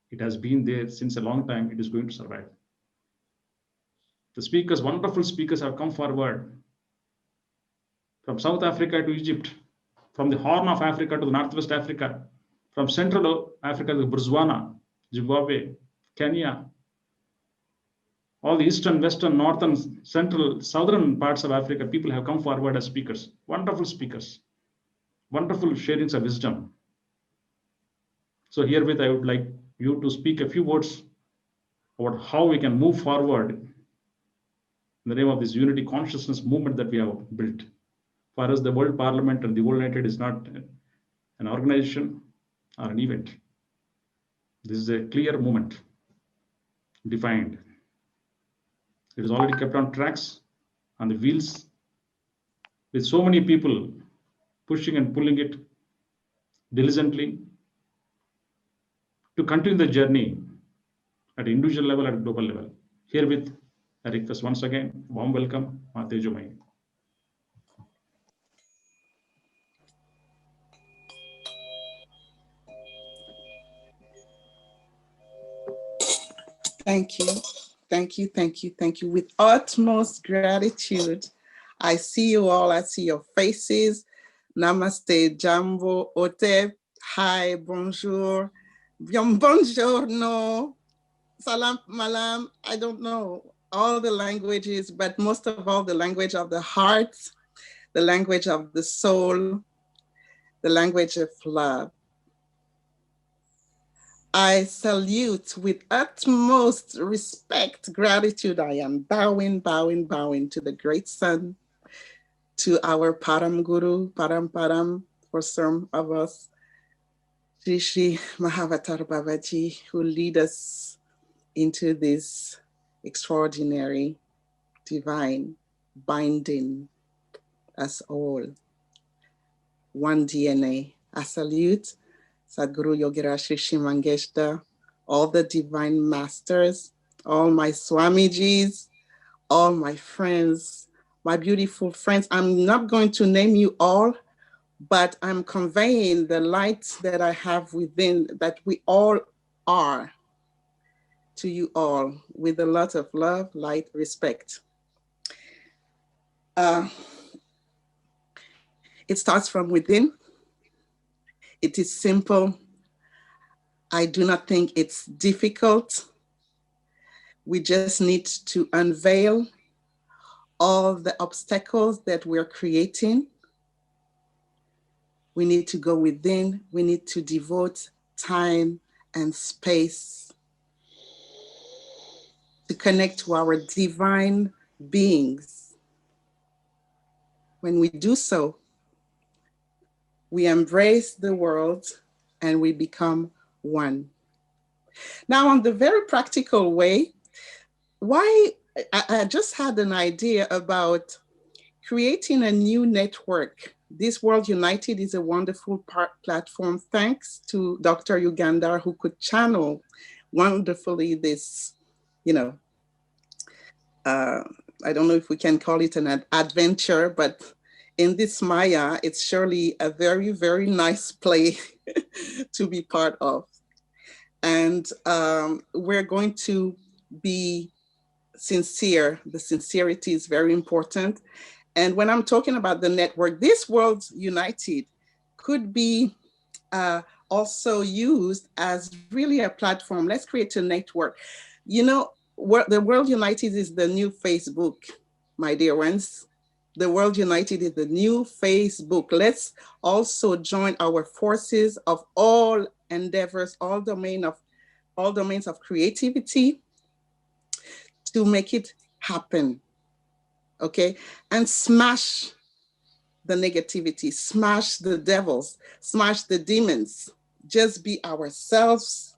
it has been there since a long time, it is going to survive. The speakers, wonderful speakers, have come forward from South Africa to Egypt, from the Horn of Africa to the Northwest Africa, from Central Africa to Botswana, Zimbabwe, Kenya, all the eastern, western, northern, central, southern parts of Africa, people have come forward as speakers, wonderful sharings of wisdom. So herewith, I would like you to speak a few words about how we can move forward in the name of this unity consciousness movement that we have built. For us, the World Parliament and the World United is not an organization or an event. This is a clear movement, defined. It is already kept on tracks, on the wheels, with so many people pushing and pulling it diligently to continue the journey at individual level, at global level. Herewith, I request once again, warm welcome, Mata Tejomai. Thank you. Thank you. Thank you. Thank you. With utmost gratitude, I see you all. I see your faces. Namaste, Jambo, Ote, hi, bonjour, buongiorno, salam, malam. I don't know all the languages, but most of all, the language of the heart, the language of the soul, the language of love. I salute with utmost respect, gratitude. I am bowing to the great sun, to our Param Guru, Param, for some of us, Shri Mahavatar Babaji, who lead us into this extraordinary, divine binding us all one DNA. I salute Sadhguru Yogira Sri Shimangeshta, all the divine masters, all my Swamijis, all my friends, my beautiful friends. I'm not going to name you all, but I'm conveying the light that I have within, that we all are, to you all with a lot of love, light, respect. It starts from within. It is simple. I do not think it's difficult. We just need to unveil all the obstacles that we're creating. We need to go within. We need to devote time and space to connect to our divine beings. When we do so, we embrace the world and we become one. Now, on the very practical way, why I just had an idea about creating a new network. This World United is a wonderful platform, thanks to Dr. Yugandhar, who could channel wonderfully this, I don't know if we can call it an adventure, but in this Maya, it's surely a very, very nice play to be part of. And we're going to be sincere. The sincerity is very important. And when I'm talking about the network, this World United could be also used as really a platform. Let's create a network. The World United is the new Facebook, my dear ones. The World United is the new Facebook. Let's also join our forces of all endeavors, all domains of creativity to make it happen. Okay, and smash the negativity, smash the devils, smash the demons. Just be ourselves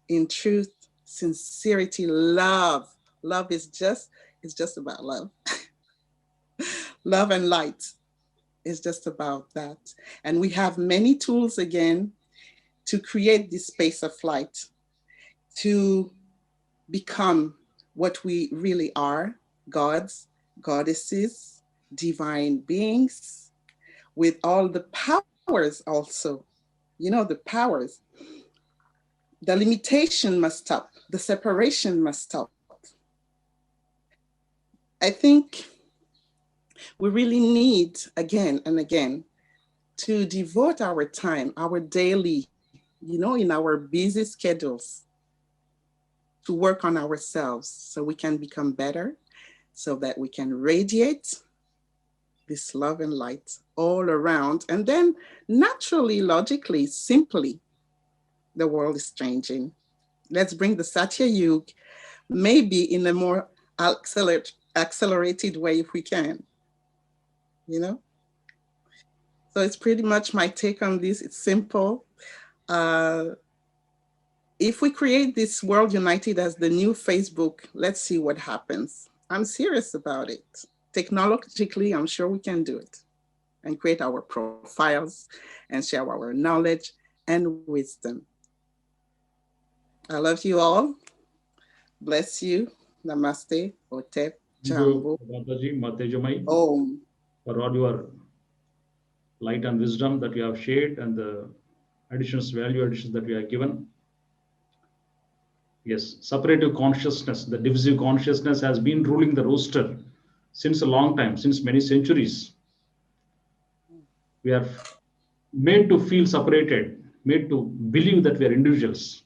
in truth, sincerity, love. Love is just about love. Love and light is just about that. And we have many tools again to create this space of light, to become what we really are, gods, goddesses, divine beings, with all the powers also. The powers. The limitation must stop. The separation must stop. I think we really need, again and again, to devote our time, our daily, in our busy schedules, to work on ourselves so we can become better, so that we can radiate this love and light all around. And then naturally, logically, simply, the world is changing. Let's bring the Satya Yuga, maybe in a more accelerated way if we can, So it's pretty much my take on this. It's simple. If we create this World United as the new Facebook, let's see what happens. I'm serious about it. Technologically, I'm sure we can do it and create our profiles and share our knowledge and wisdom. I love you all. Bless you. Namaste. Otep. Jambu. Om. For all your light and wisdom that you have shared and the value additions that you have given. Yes, separative consciousness, the divisive consciousness has been ruling the roster since a long time, since many centuries. We are made to feel separated, made to believe that we are individuals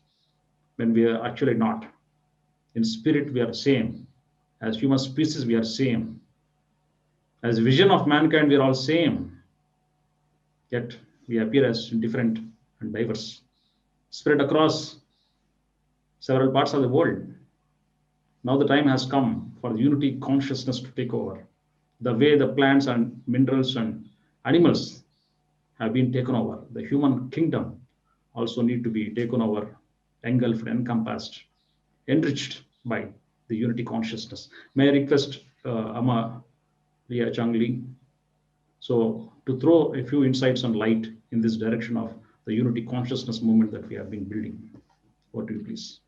when we are actually not. In spirit, we are same. As human species, we are same. As vision of mankind, we are all same. Yet we appear as different and diverse, spread across several parts of the world. Now the time has come for the unity consciousness to take over. The way the plants and minerals and animals have been taken over, the human kingdom also need to be taken over, engulfed, encompassed, enriched by the unity consciousness. May I request Ama Lia Changli, so to throw a few insights and light in this direction of the unity consciousness movement that we have been building. Over to you, please.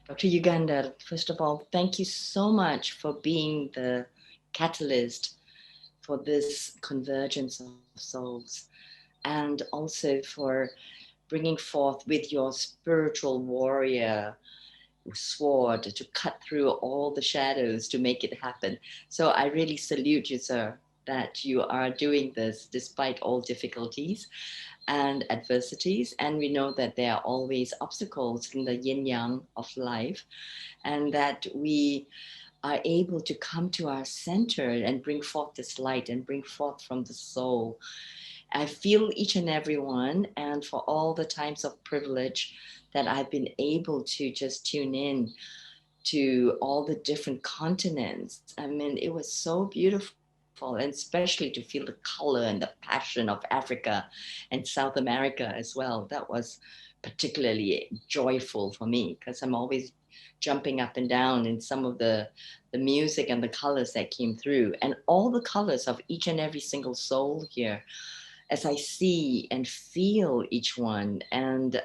Dr. Yugandhar, first of all, thank you so much for being the catalyst for this convergence of souls, and also for bringing forth with your spiritual warrior sword to cut through all the shadows to make it happen. So I really salute you, sir, that you are doing this despite all difficulties and adversities. And we know that there are always obstacles in the yin yang of life, and that we are able to come to our center and bring forth this light and bring forth from the soul. I feel each and every one, and for all the times of privilege that I've been able to just tune in to all the different continents. I mean, it was so beautiful, and especially to feel the color and the passion of Africa and South America as well. That was particularly joyful for me, because I'm always jumping up and down in some of the music and the colors that came through, and all the colors of each and every single soul here, as I see and feel each one, and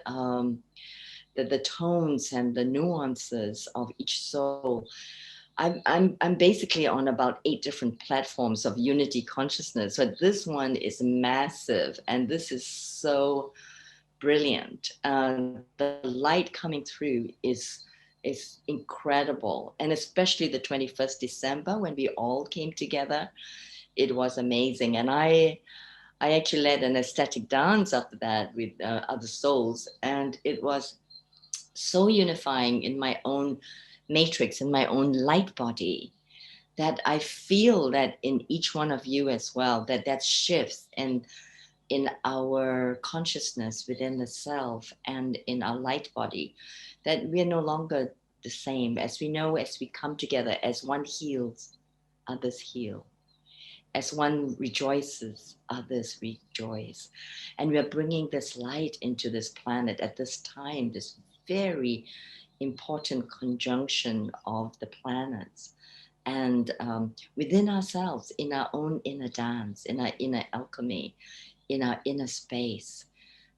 the tones and the nuances of each soul. I'm basically on about 8 different platforms of unity consciousness, but this one is massive, and this is so brilliant. The light coming through is incredible, and especially the 21st December when we all came together, it was amazing. And I actually led an ecstatic dance after that with other souls, and it was so unifying in my own matrix, in my own light body, that I feel that in each one of you as well, that shifts in our consciousness within the self and in our light body, that we're no longer the same. As we know, as we come together, as one heals, others heal. As one rejoices, others rejoice. And we are bringing this light into this planet at this time, this very important conjunction of the planets. And within ourselves, in our own inner dance, in our inner alchemy, in our inner space,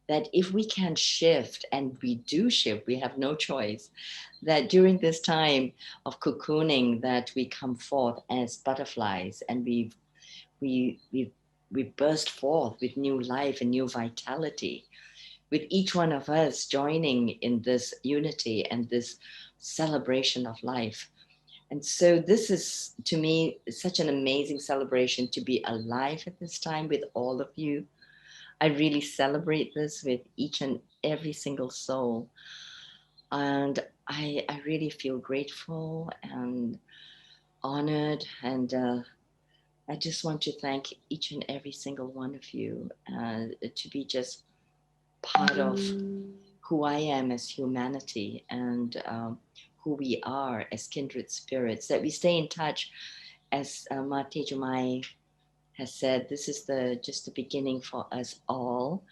that if we can shift, and we do shift, we have no choice, that during this time of cocooning, that we come forth as butterflies, and we burst forth with new life and new vitality, with each one of us joining in this unity and this celebration of life. And so this is, to me, such an amazing celebration to be alive at this time with all of you. I really celebrate this with each and every single soul. And I really feel grateful and honored, and I just want to thank each and every single one of you to be just part of who I am as humanity, and who we are as kindred spirits, that we stay in touch. As Ma Tejumai has said, this is just the beginning for us all.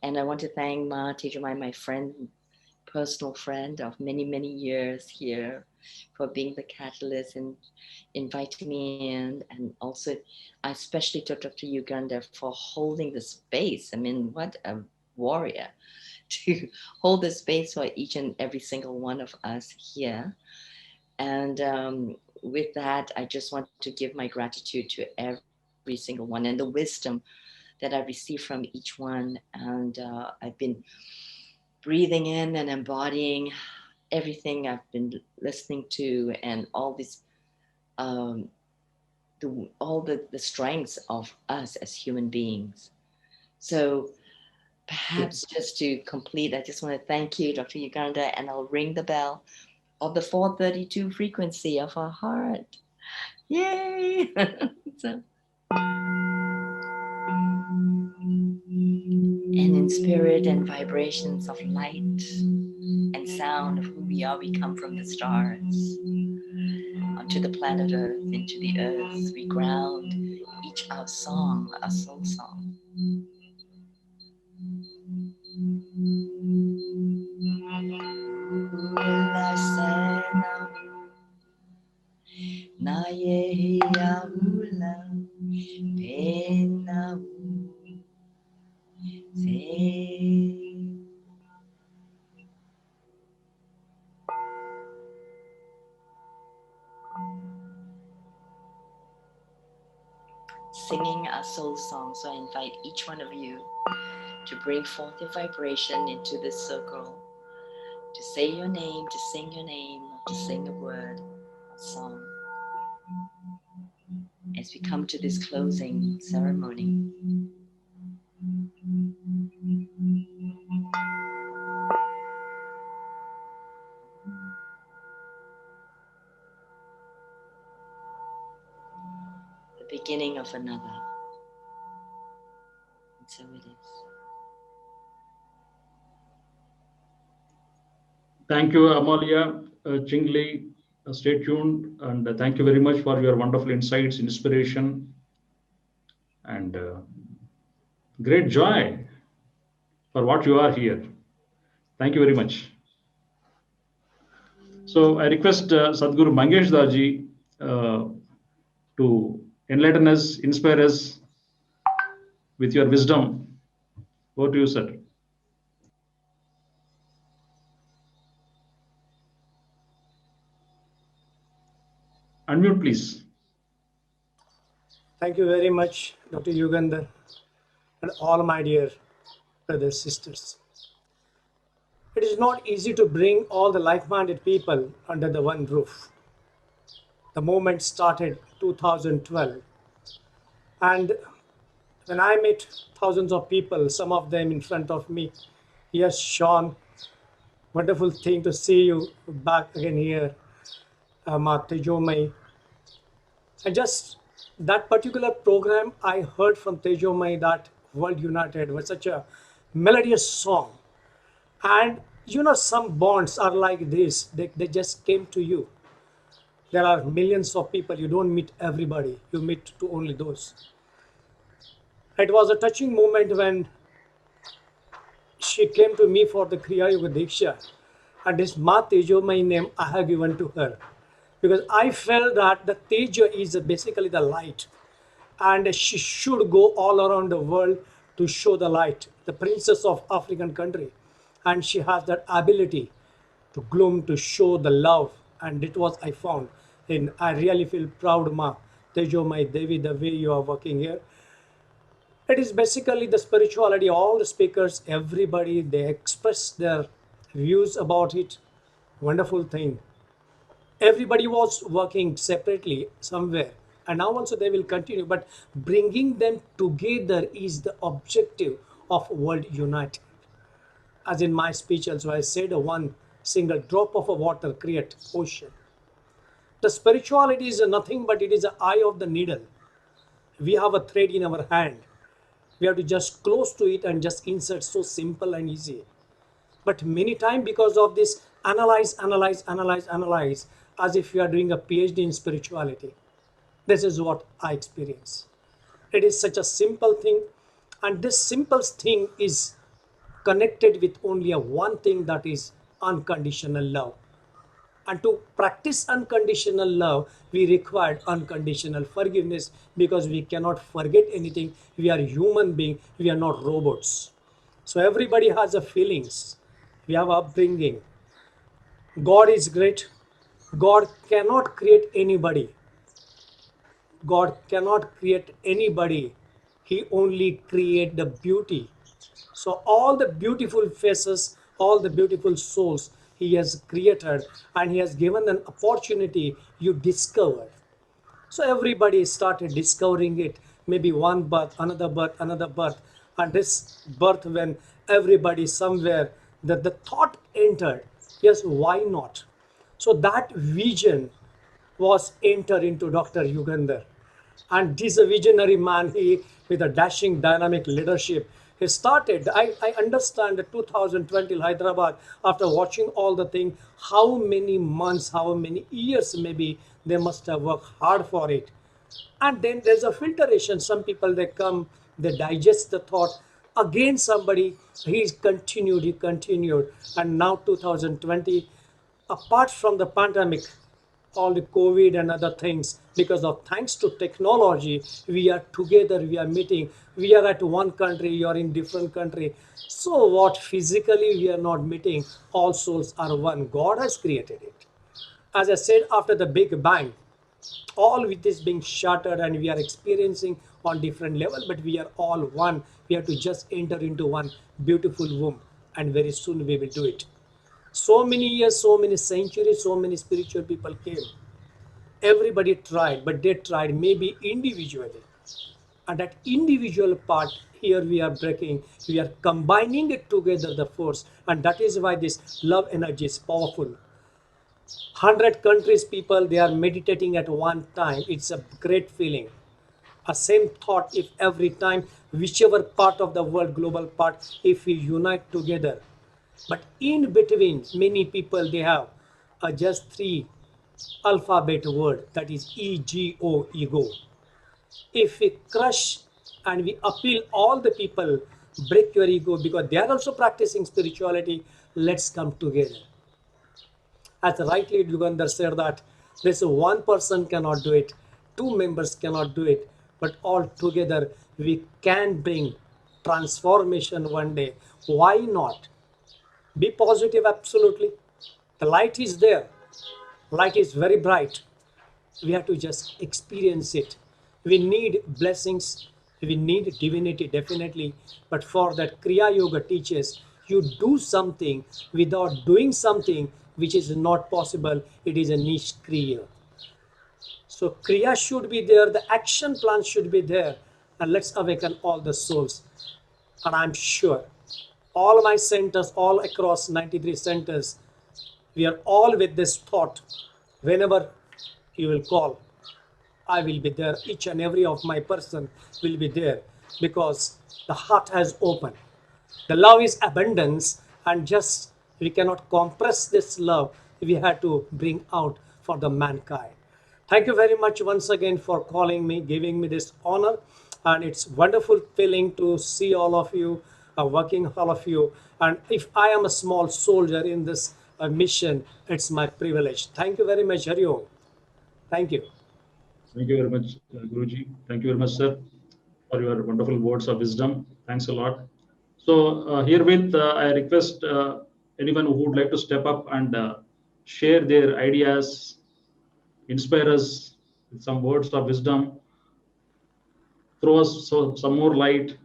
And I want to thank Ma Tejumai, my friend, personal friend of many, many years here, for being the catalyst and inviting me in. And also, especially to Dr. Yugandhar for holding the space. I mean, what a warrior to hold the space for each and every single one of us here. And with that, I just want to give my gratitude to every single one, and the wisdom that I receive from each one. And I've been breathing in and embodying everything I've been listening to, and all this, all the strengths of us as human beings. So perhaps just to complete, I just want to thank you, Dr. Yugandhar, and I'll ring the bell of the 432 frequency of our heart. Yay! So, and in spirit and vibrations of light and sound of who we are, we come from the stars onto the planet Earth, into the earth. We ground each our song, our soul song. Na ye ya ula pe singing our soul song. So I invite each one of you to bring forth your vibration into this circle, to say your name, to sing your name, or to sing a word, a song. As we come to this closing ceremony. The beginning of another. And so it is. Thank you, Amalia, Chingli. Stay tuned, and thank you very much for your wonderful insights, inspiration, and great joy for what you are here. Thank you very much. So I request Sadhguru Mangesh Daji to enlighten us, inspire us with your wisdom. Over to you, sir. Unmute, please. Thank you very much, Dr. Yugandhar, and all my dear brothers, sisters. It is not easy to bring all the like-minded people under the one roof. The movement started 2012, and when I met thousands of people, some of them in front of me, yes, Sean, wonderful thing to see you back again here, Tejomai. And just that particular program, I heard from Tejomai that World United was such a melodious song. And you know, some bonds are like this, they just came to you. There are millions of people, you don't meet everybody, you meet to only those. It was a touching moment when she came to me for the Kriya Yoga Diksha, and this Ma Tejo, my name, I have given to her. Because I felt that the Tejo is basically the light, and she should go all around the world to show the light, the princess of African country. And she has that ability to gloom, to show the love, and it was I found. And I really feel proud, Ma Tejo, my Devi, the way you are working here. It is basically the spirituality, all the speakers, everybody, they express their views about it. Wonderful thing. Everybody was working separately somewhere, and now also they will continue, but bringing them together is the objective of World United. As in my speech also I said, one single drop of a water create ocean. The spirituality is nothing but it is the eye of the needle. We have a thread in our hand. We have to just close to it and just insert, so simple and easy. But many times because of this analyze, as if you are doing a PhD in spirituality. This is what I experience. It is such a simple thing, and this simple thing is connected with only one thing, that is unconditional love. And to practice unconditional love, we require unconditional forgiveness, because we cannot forget anything. We are human beings, we are not robots. So everybody has a feelings, we have upbringing. God is great. God cannot create anybody. God cannot create anybody. He only create the beauty. So all the beautiful faces, all the beautiful souls he has created, and he has given an opportunity you discover. So everybody started discovering it. Maybe one birth, another birth, another birth. And this birth, when everybody somewhere, the thought entered, yes, why not? So that vision was entered into Dr. Yugandhar. And this visionary man, he with a dashing dynamic leadership, he started, I understand that 2020 Hyderabad, after watching all the thing, how many months, how many years maybe they must have worked hard for it. And then there's a filtration. Some people, they come, they digest the thought. Again, somebody, he continued. And now 2020, apart from the pandemic, all the COVID and other things, because of thanks to technology, we are together, we are meeting, we are at one country, you are in different country. So what, physically we are not meeting, all souls are one. God has created it. As I said, after the Big Bang, All with this being shattered, and we are experiencing on different level, but we are all one. We have to just enter into one beautiful womb, and very soon we will do it. So many years, so many centuries, so many spiritual people came. Everybody tried, but they tried maybe individually. And that individual part, here we are breaking, we are combining it together, the force. And that is why this love energy is powerful. 100 countries people, they are meditating at one time. It's a great feeling. A same thought, if every time, whichever part of the world, global part, if we unite together. But in between, many people, they have just 3 alphabet word, that is ego, ego. If we crush and we appeal all the people, break your ego, because they are also practicing spirituality, let's come together. As rightly Yugandhar said that this one person cannot do it, 2 members cannot do it, but all together we can bring transformation one day. Why not? Be positive, absolutely. The light is there. Light is very bright. We have to just experience it. We need blessings. We need divinity, definitely. But for that, Kriya Yoga teaches you do something without doing something which is not possible. It is a niche Kriya. So Kriya should be there. The action plan should be there. And let's awaken all the souls. And I'm sure all my centers, all across 93 centers, we are all with this thought. Whenever you will call, I will be there. Each and every of my person will be there, because the heart has opened. The love is abundance, and just we cannot compress this love. We have to bring out for the mankind. Thank you very much once again for calling me, giving me this honor, and it's wonderful feeling to see all of you, working all of you. And if I am a small soldier in this mission, it's my privilege. Thank you very much, Hari Om. Thank you. Thank you very much, Guruji. Thank you very much, sir, for your wonderful words of wisdom. Thanks a lot. So herewith, I request anyone who would like to step up and share their ideas, inspire us with some words of wisdom, throw us some more light,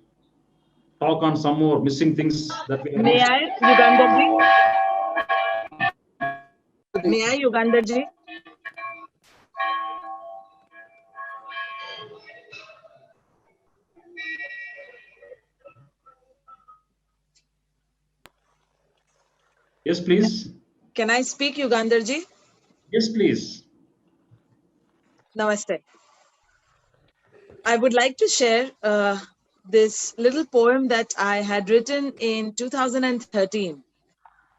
talk on some more missing things that we have May missed. I, Yugandharji? May I, Yugandharji? Yes, please. Can I speak, Yugandharji? Yes, please. Namaste. I would like to share this little poem that I had written in 2013,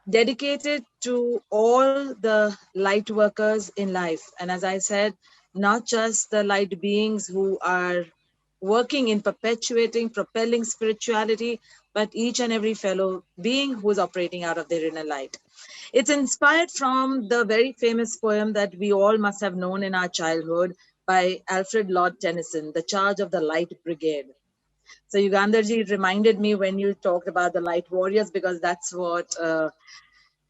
dedicated to all the light workers in life. And as I said, not just the light beings who are working in perpetuating, propelling spirituality, but each and every fellow being who is operating out of their inner light. It's inspired from the very famous poem that we all must have known in our childhood by Alfred Lord Tennyson, The Charge of the Light Brigade. So Yugandharji reminded me when you talked about the light warriors, because that's what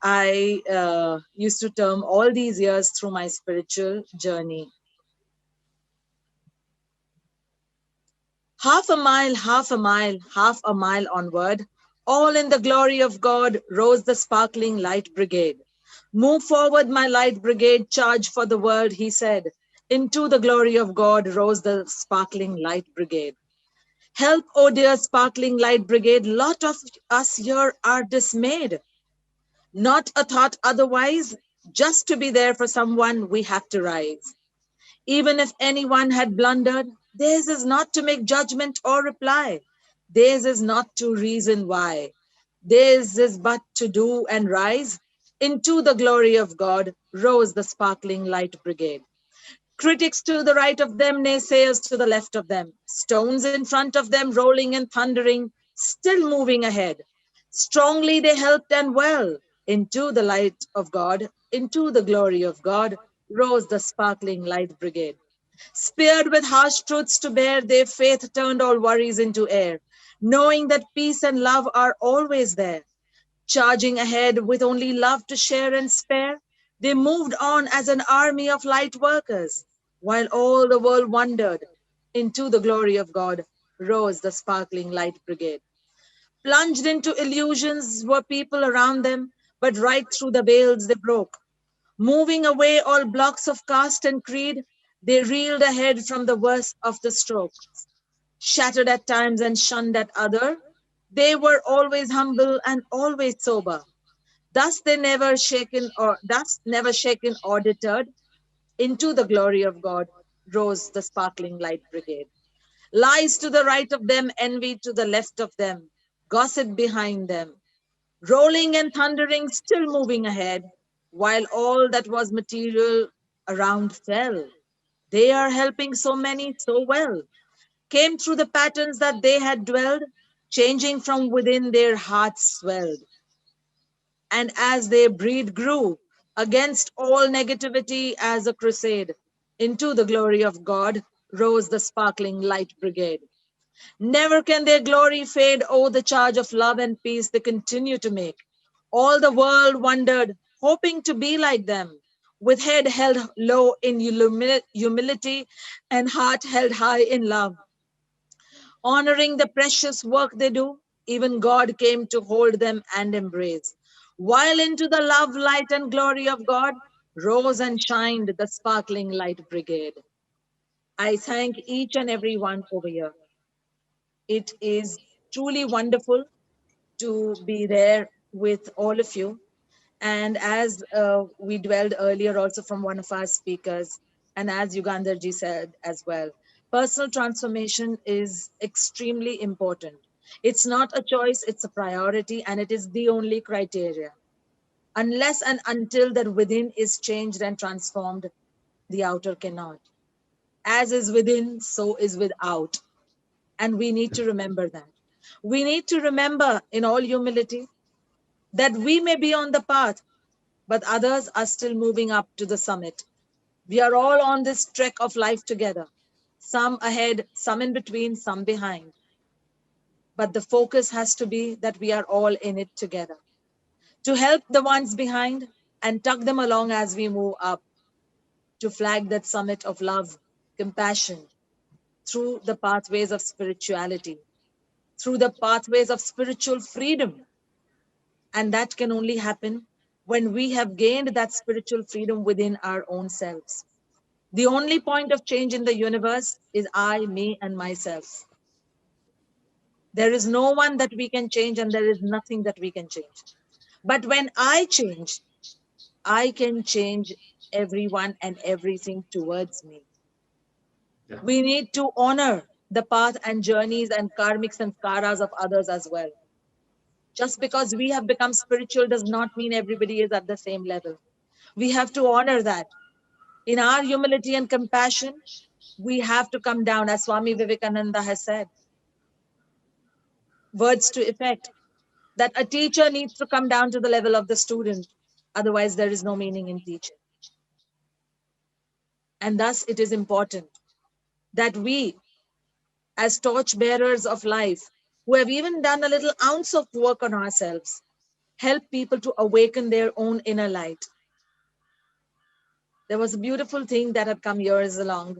I used to term all these years through my spiritual journey. Half a mile, half a mile, half a mile onward, all in the glory of God, rose the sparkling light brigade. Move forward, my light brigade, charge for the world, he said. Into the glory of God rose the sparkling light brigade. Help, oh dear sparkling light brigade, lot of us here are dismayed. Not a thought otherwise, just to be there for someone, we have to rise. Even if anyone had blundered, theirs is not to make judgment or reply. Theirs is not to reason why. Theirs is but to do and rise. Into the glory of God rose the sparkling light brigade. Critics to the right of them, naysayers to the left of them. Stones in front of them, rolling and thundering, still moving ahead. Strongly they helped and well. Into the light of God, into the glory of God, rose the sparkling light brigade. Speared with harsh truths to bear, their faith turned all worries into air, knowing that peace and love are always there. Charging ahead with only love to share and spare, they moved on as an army of light workers. while all the world wondered. Into the glory of God rose the sparkling light brigade. Plunged into illusions were people around them, but right through the veils they broke. Moving away all blocks of caste and creed, they reeled ahead from the worst of the stroke. Shattered at times and shunned at other, they were always humble and always sober. Thus never shaken or deterred. Into the glory of God rose the sparkling light brigade. Lies to the right of them, envy to the left of them, gossip behind them, rolling and thundering, still moving ahead, while all that was material around fell. They are helping so many so well, came through the patterns that they had dwelled, changing from within their hearts swelled. And as their breed grew, against all negativity as a crusade, into the glory of God rose the sparkling light brigade. Never can their glory fade. Oh, the charge of love and peace they continue to make. All the world wondered, hoping to be like them, with head held low in humility and heart held high in love. Honoring the precious work they do, even God came to hold them and embrace. While into the love, light, and glory of God rose and shined the sparkling light brigade. I thank each and every one over here. It is truly wonderful to be there with all of you. And as we dwelled earlier also from one of our speakers, and as Yugandharji said as well, personal transformation is extremely important. It's not a choice, it's a priority, and it is the only criteria. Unless and until that within is changed and transformed, the outer cannot. As is within, so is without. And we need to remember that. We need to remember in all humility that we may be on the path, but others are still moving up to the summit. We are all on this trek of life together, some ahead, some in between, some behind. But the focus has to be that we are all in it together to help the ones behind and tug them along as we move up to flag that summit of love, compassion through the pathways of spirituality, through the pathways of spiritual freedom. And that can only happen when we have gained that spiritual freedom within our own selves. The only point of change in the universe is I, me, and myself. There is no one that we can change, and there is nothing that we can change. But when I change, I can change everyone and everything towards me. Yeah. We need to honor the path and journeys and karmic sanskaras of others as well. Just because we have become spiritual does not mean everybody is at the same level. We have to honor that. In our humility and compassion, we have to come down, as Swami Vivekananda has said. Words to effect, that a teacher needs to come down to the level of the student. Otherwise, there is no meaning in teaching. And thus, it is important that we, as torch bearers of life, who have even done a little ounce of work on ourselves, help people to awaken their own inner light. There was a beautiful thing that had come years along,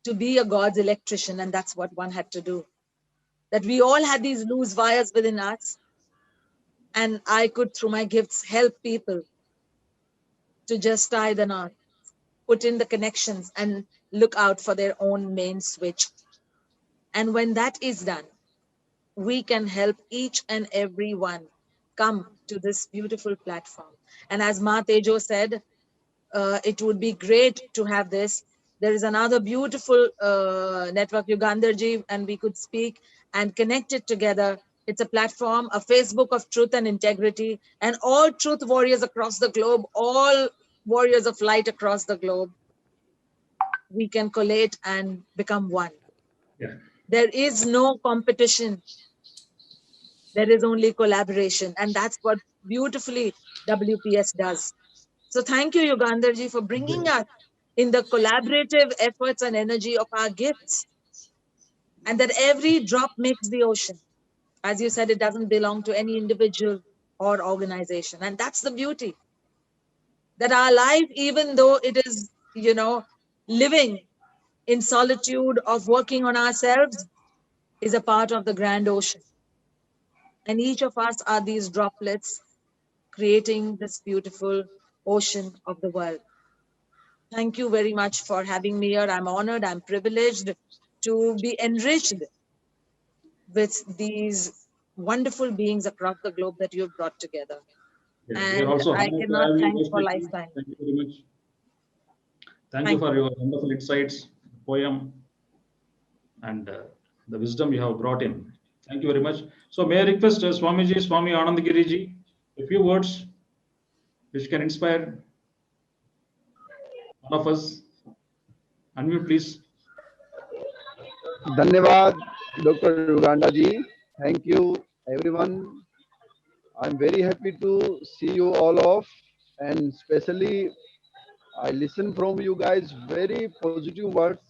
to be a God's electrician, and that's what one had to do. That we all had these loose wires within us, and I could, through my gifts, help people to just tie the knot, put in the connections, and look out for their own main switch. And when that is done, we can help each and every one come to this beautiful platform. And as Ma Tejo said, it would be great to have this. There is another beautiful network, Yugandharji, and we could speak and connect it together. It's a platform, a Facebook of truth and integrity, and all truth warriors across the globe, all warriors of light across the globe, we can collate and become one. Yeah. There is no competition. There is only collaboration. And that's what beautifully WPS does. So thank you, Yugandharji, for bringing us in the collaborative efforts and energy of our gifts. And that every drop makes the ocean. As you said, it doesn't belong to any individual or organization. And that's the beauty. That our life, even though it is, Living in solitude of working on ourselves is a part of the grand ocean. And each of us are these droplets creating this beautiful ocean of the world. Thank you very much for having me here. I'm honored, I'm privileged to be enriched with these wonderful beings across the globe that you've brought together. Yeah, we are And also I honored to cannot have you, thank for Roshni. lifetime. Thank you very much. Thank you Thank for you. your wonderful insights, poem, and the wisdom you have brought in. Thank you very much. So may I request Swamiji, Swami Anandagiri ji, a few words which can inspire all of us. Unmute, please. धन्यवाद Dr. Uganda ji. Thank you everyone. I'm very happy to see you all off, and especially I listen from you guys very positive words.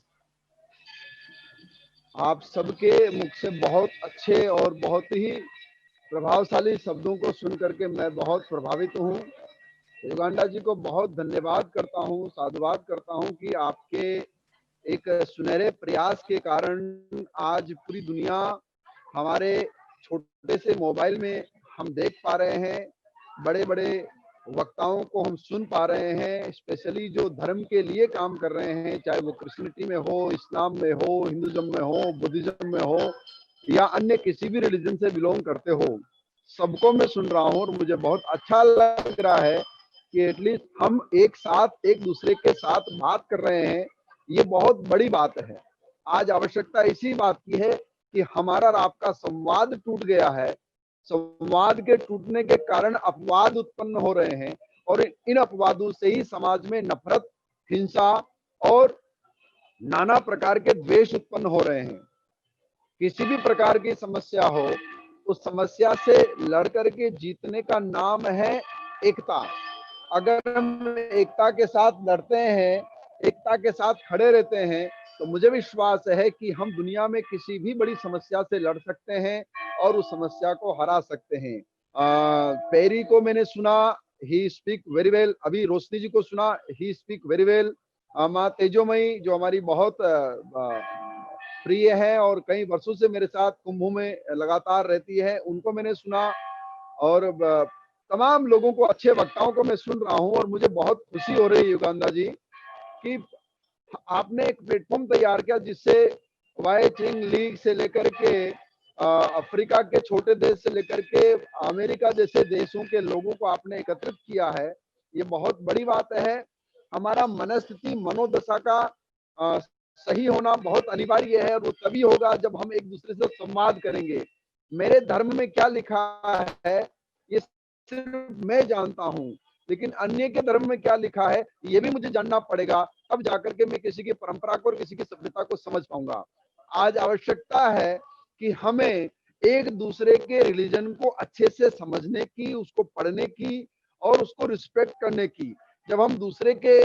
आप सबके मुख से बहुत अच्छे और बहुत ही प्रभावशाली शब्दों को सुन करके मैं बहुत प्रभावित हूँ। युगांडा जी को बहुत धन्यवाद करता हूँ, साधुवाद करता हूँ कि आपके एक सुनहरे प्रयास के कारण आज पूरी दुनिया हमारे छोटे से मोबाइल में हम देख पा रहे हैं, बड़े बड़े वक्ताओं को हम सुन पा रहे हैं, स्पेशली जो धर्म के लिए काम कर रहे हैं, चाहे वो क्रिश्चियनिटी में हो, इस्लाम में हो, हिंदुज्म में हो, बुद्धिज्म में हो या अन्य किसी भी रिलीजन से बिलोंग करते हो, सबको मैं सुन रहा हूँ और मुझे बहुत अच्छा लग रहा है कि एटलीस्ट हम एक साथ एक दूसरे के साथ बात कर रहे हैं। ये बहुत बड़ी बात है। आज आवश्यकता इसी बात की है कि हमारा और आपका संवाद टूट गया है। संवाद के टूटने के कारण अपवाद उत्पन्न हो रहे हैं और इन अपवादों से ही समाज में नफरत, हिंसा और नाना प्रकार के द्वेष उत्पन्न हो रहे हैं। किसी भी प्रकार की समस्या हो, उस समस्या से लड़ करके जीतने का नाम है एकता। अगर हम एकता के साथ लड़ते हैं, एकता के साथ खड़े रहते हैं, तो मुझे विश्वास है कि हम दुनिया में किसी भी बड़ी समस्या से लड़ सकते हैं और उस समस्या को हरा सकते हैं। पेरी को मैंने सुना, ही स्पीक वेरी वेल। अभी रोशनी जी को सुना, ही स्पीक वेरी वेल। माँ तेजोमयी जो हमारी बहुत प्रिय है और कई वर्षों से मेरे साथ कुंभों में लगातार रहती है, उनको मैंने सुना और तमाम लोगों को, अच्छे वक्ताओं को मैं सुन रहा हूं और मुझे बहुत खुशी हो रही है युगांधा जी कि आपने एक प्लेटफॉर्म तैयार किया जिससे वाई चिंग लीग से लेकर के अफ्रीका के छोटे देश से लेकर के अमेरिका जैसे देशों के लोगों को आपने एकत्रित किया है। ये बहुत बड़ी बात है। हमारा मनस्थिति, मनोदशा का सही होना बहुत अनिवार्य है और वो तभी होगा जब हम एक दूसरे से संवाद करेंगे। मेरे धर्म में क्या लिखा है ये सिर्फ मैं जानता हूँ, लेकिन अन्य के धर्म में क्या लिखा है ये भी मुझे जानना पड़ेगा, तब जाकर के मैं किसी की परंपरा को और किसी की सभ्यता को समझ पाऊंगा। आज आवश्यकता है कि हमें एक दूसरे के रिलीजन को अच्छे से समझने की, उसको पढ़ने की और उसको रिस्पेक्ट करने की। जब हम दूसरे के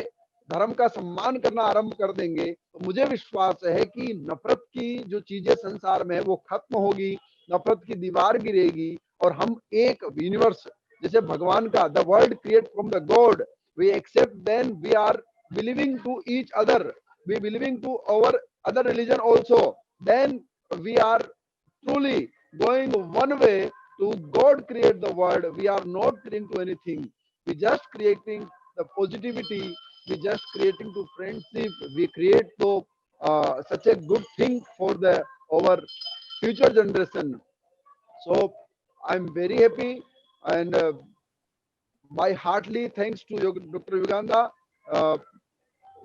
धर्म का सम्मान करना आरंभ कर देंगे तो मुझे विश्वास है कि नफरत की जो चीजें संसार में है वो खत्म होगी, नफरत की दीवार गिरेगी और हम एक यूनिवर्स जैसे भगवान का, the world create from the god, we accept, then we are believing to each other, we believing to our other religion also, then we are truly going one way to God create the world. We are not creating to anything. We just creating the positivity. We just creating to friendship. We create to such a good thing for the our future generation. So I'm very happy and my heartily thanks to Dr. Yugandhar.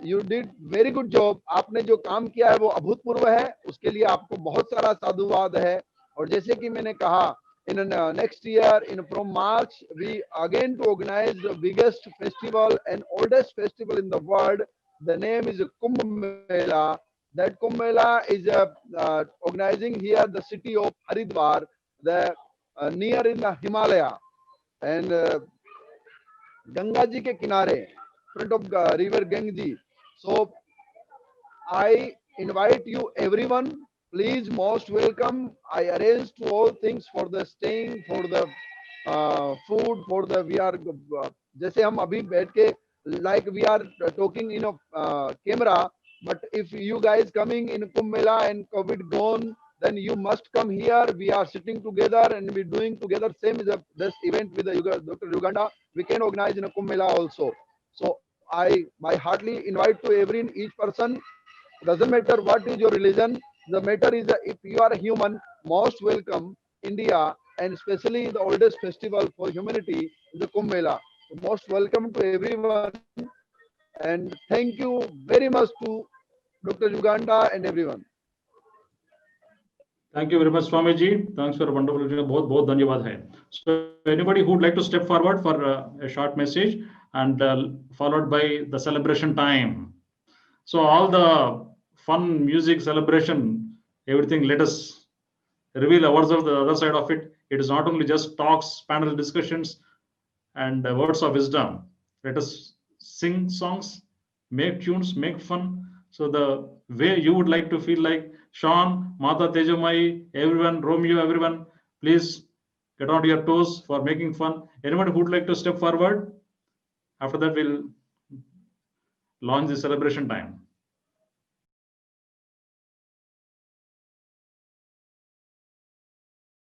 You did very good job. आपने जो काम किया है वो अभूतपूर्व है, उसके लिए आपको बहुत सारा साधुवाद है। और जैसे कि मैंने कहा, in next year in from March we again to organise the biggest festival and oldest festival in the world, the name is Kumbh Mela. That Kumbh Mela is organizing here the city of Haridwar, the near in the Himalaya, and Ganga ji के किनारे, front of river Ganges. So I invite you everyone, please, most welcome. I arranged all things for the staying, for the food, for the we are जैसे हम अभी बैठ के like we are talking in a camera. But if you guys coming in Kumbh Mela and COVID gone, then you must come here. We are sitting together and we doing together. Same as this event with the Dr. Uganda. We can organize in a Kumbh Mela also. So I heartily invite to each person. Doesn't matter what is your religion. The matter is that if you are a human, most welcome India, and especially the oldest festival for humanity is the Kumbh Mela. Most welcome to everyone, and thank you very much to Dr. Uganda and everyone. Thank you very much, Swamiji. Thanks for a wonderful बहुत धन्यवाद है. So anybody who would like to step forward for a short message and followed by the celebration time. So all the fun music celebration, everything, let us reveal ourselves the other side of it. It is not only just talks, panel discussions, and words of wisdom. Let us sing songs, make tunes, make fun. So the way you would like to feel like Sean, Mata Tejamai, everyone, Romeo, everyone, please get on your toes for making fun. Anyone who would like to step forward? After that, we'll launch the celebration time.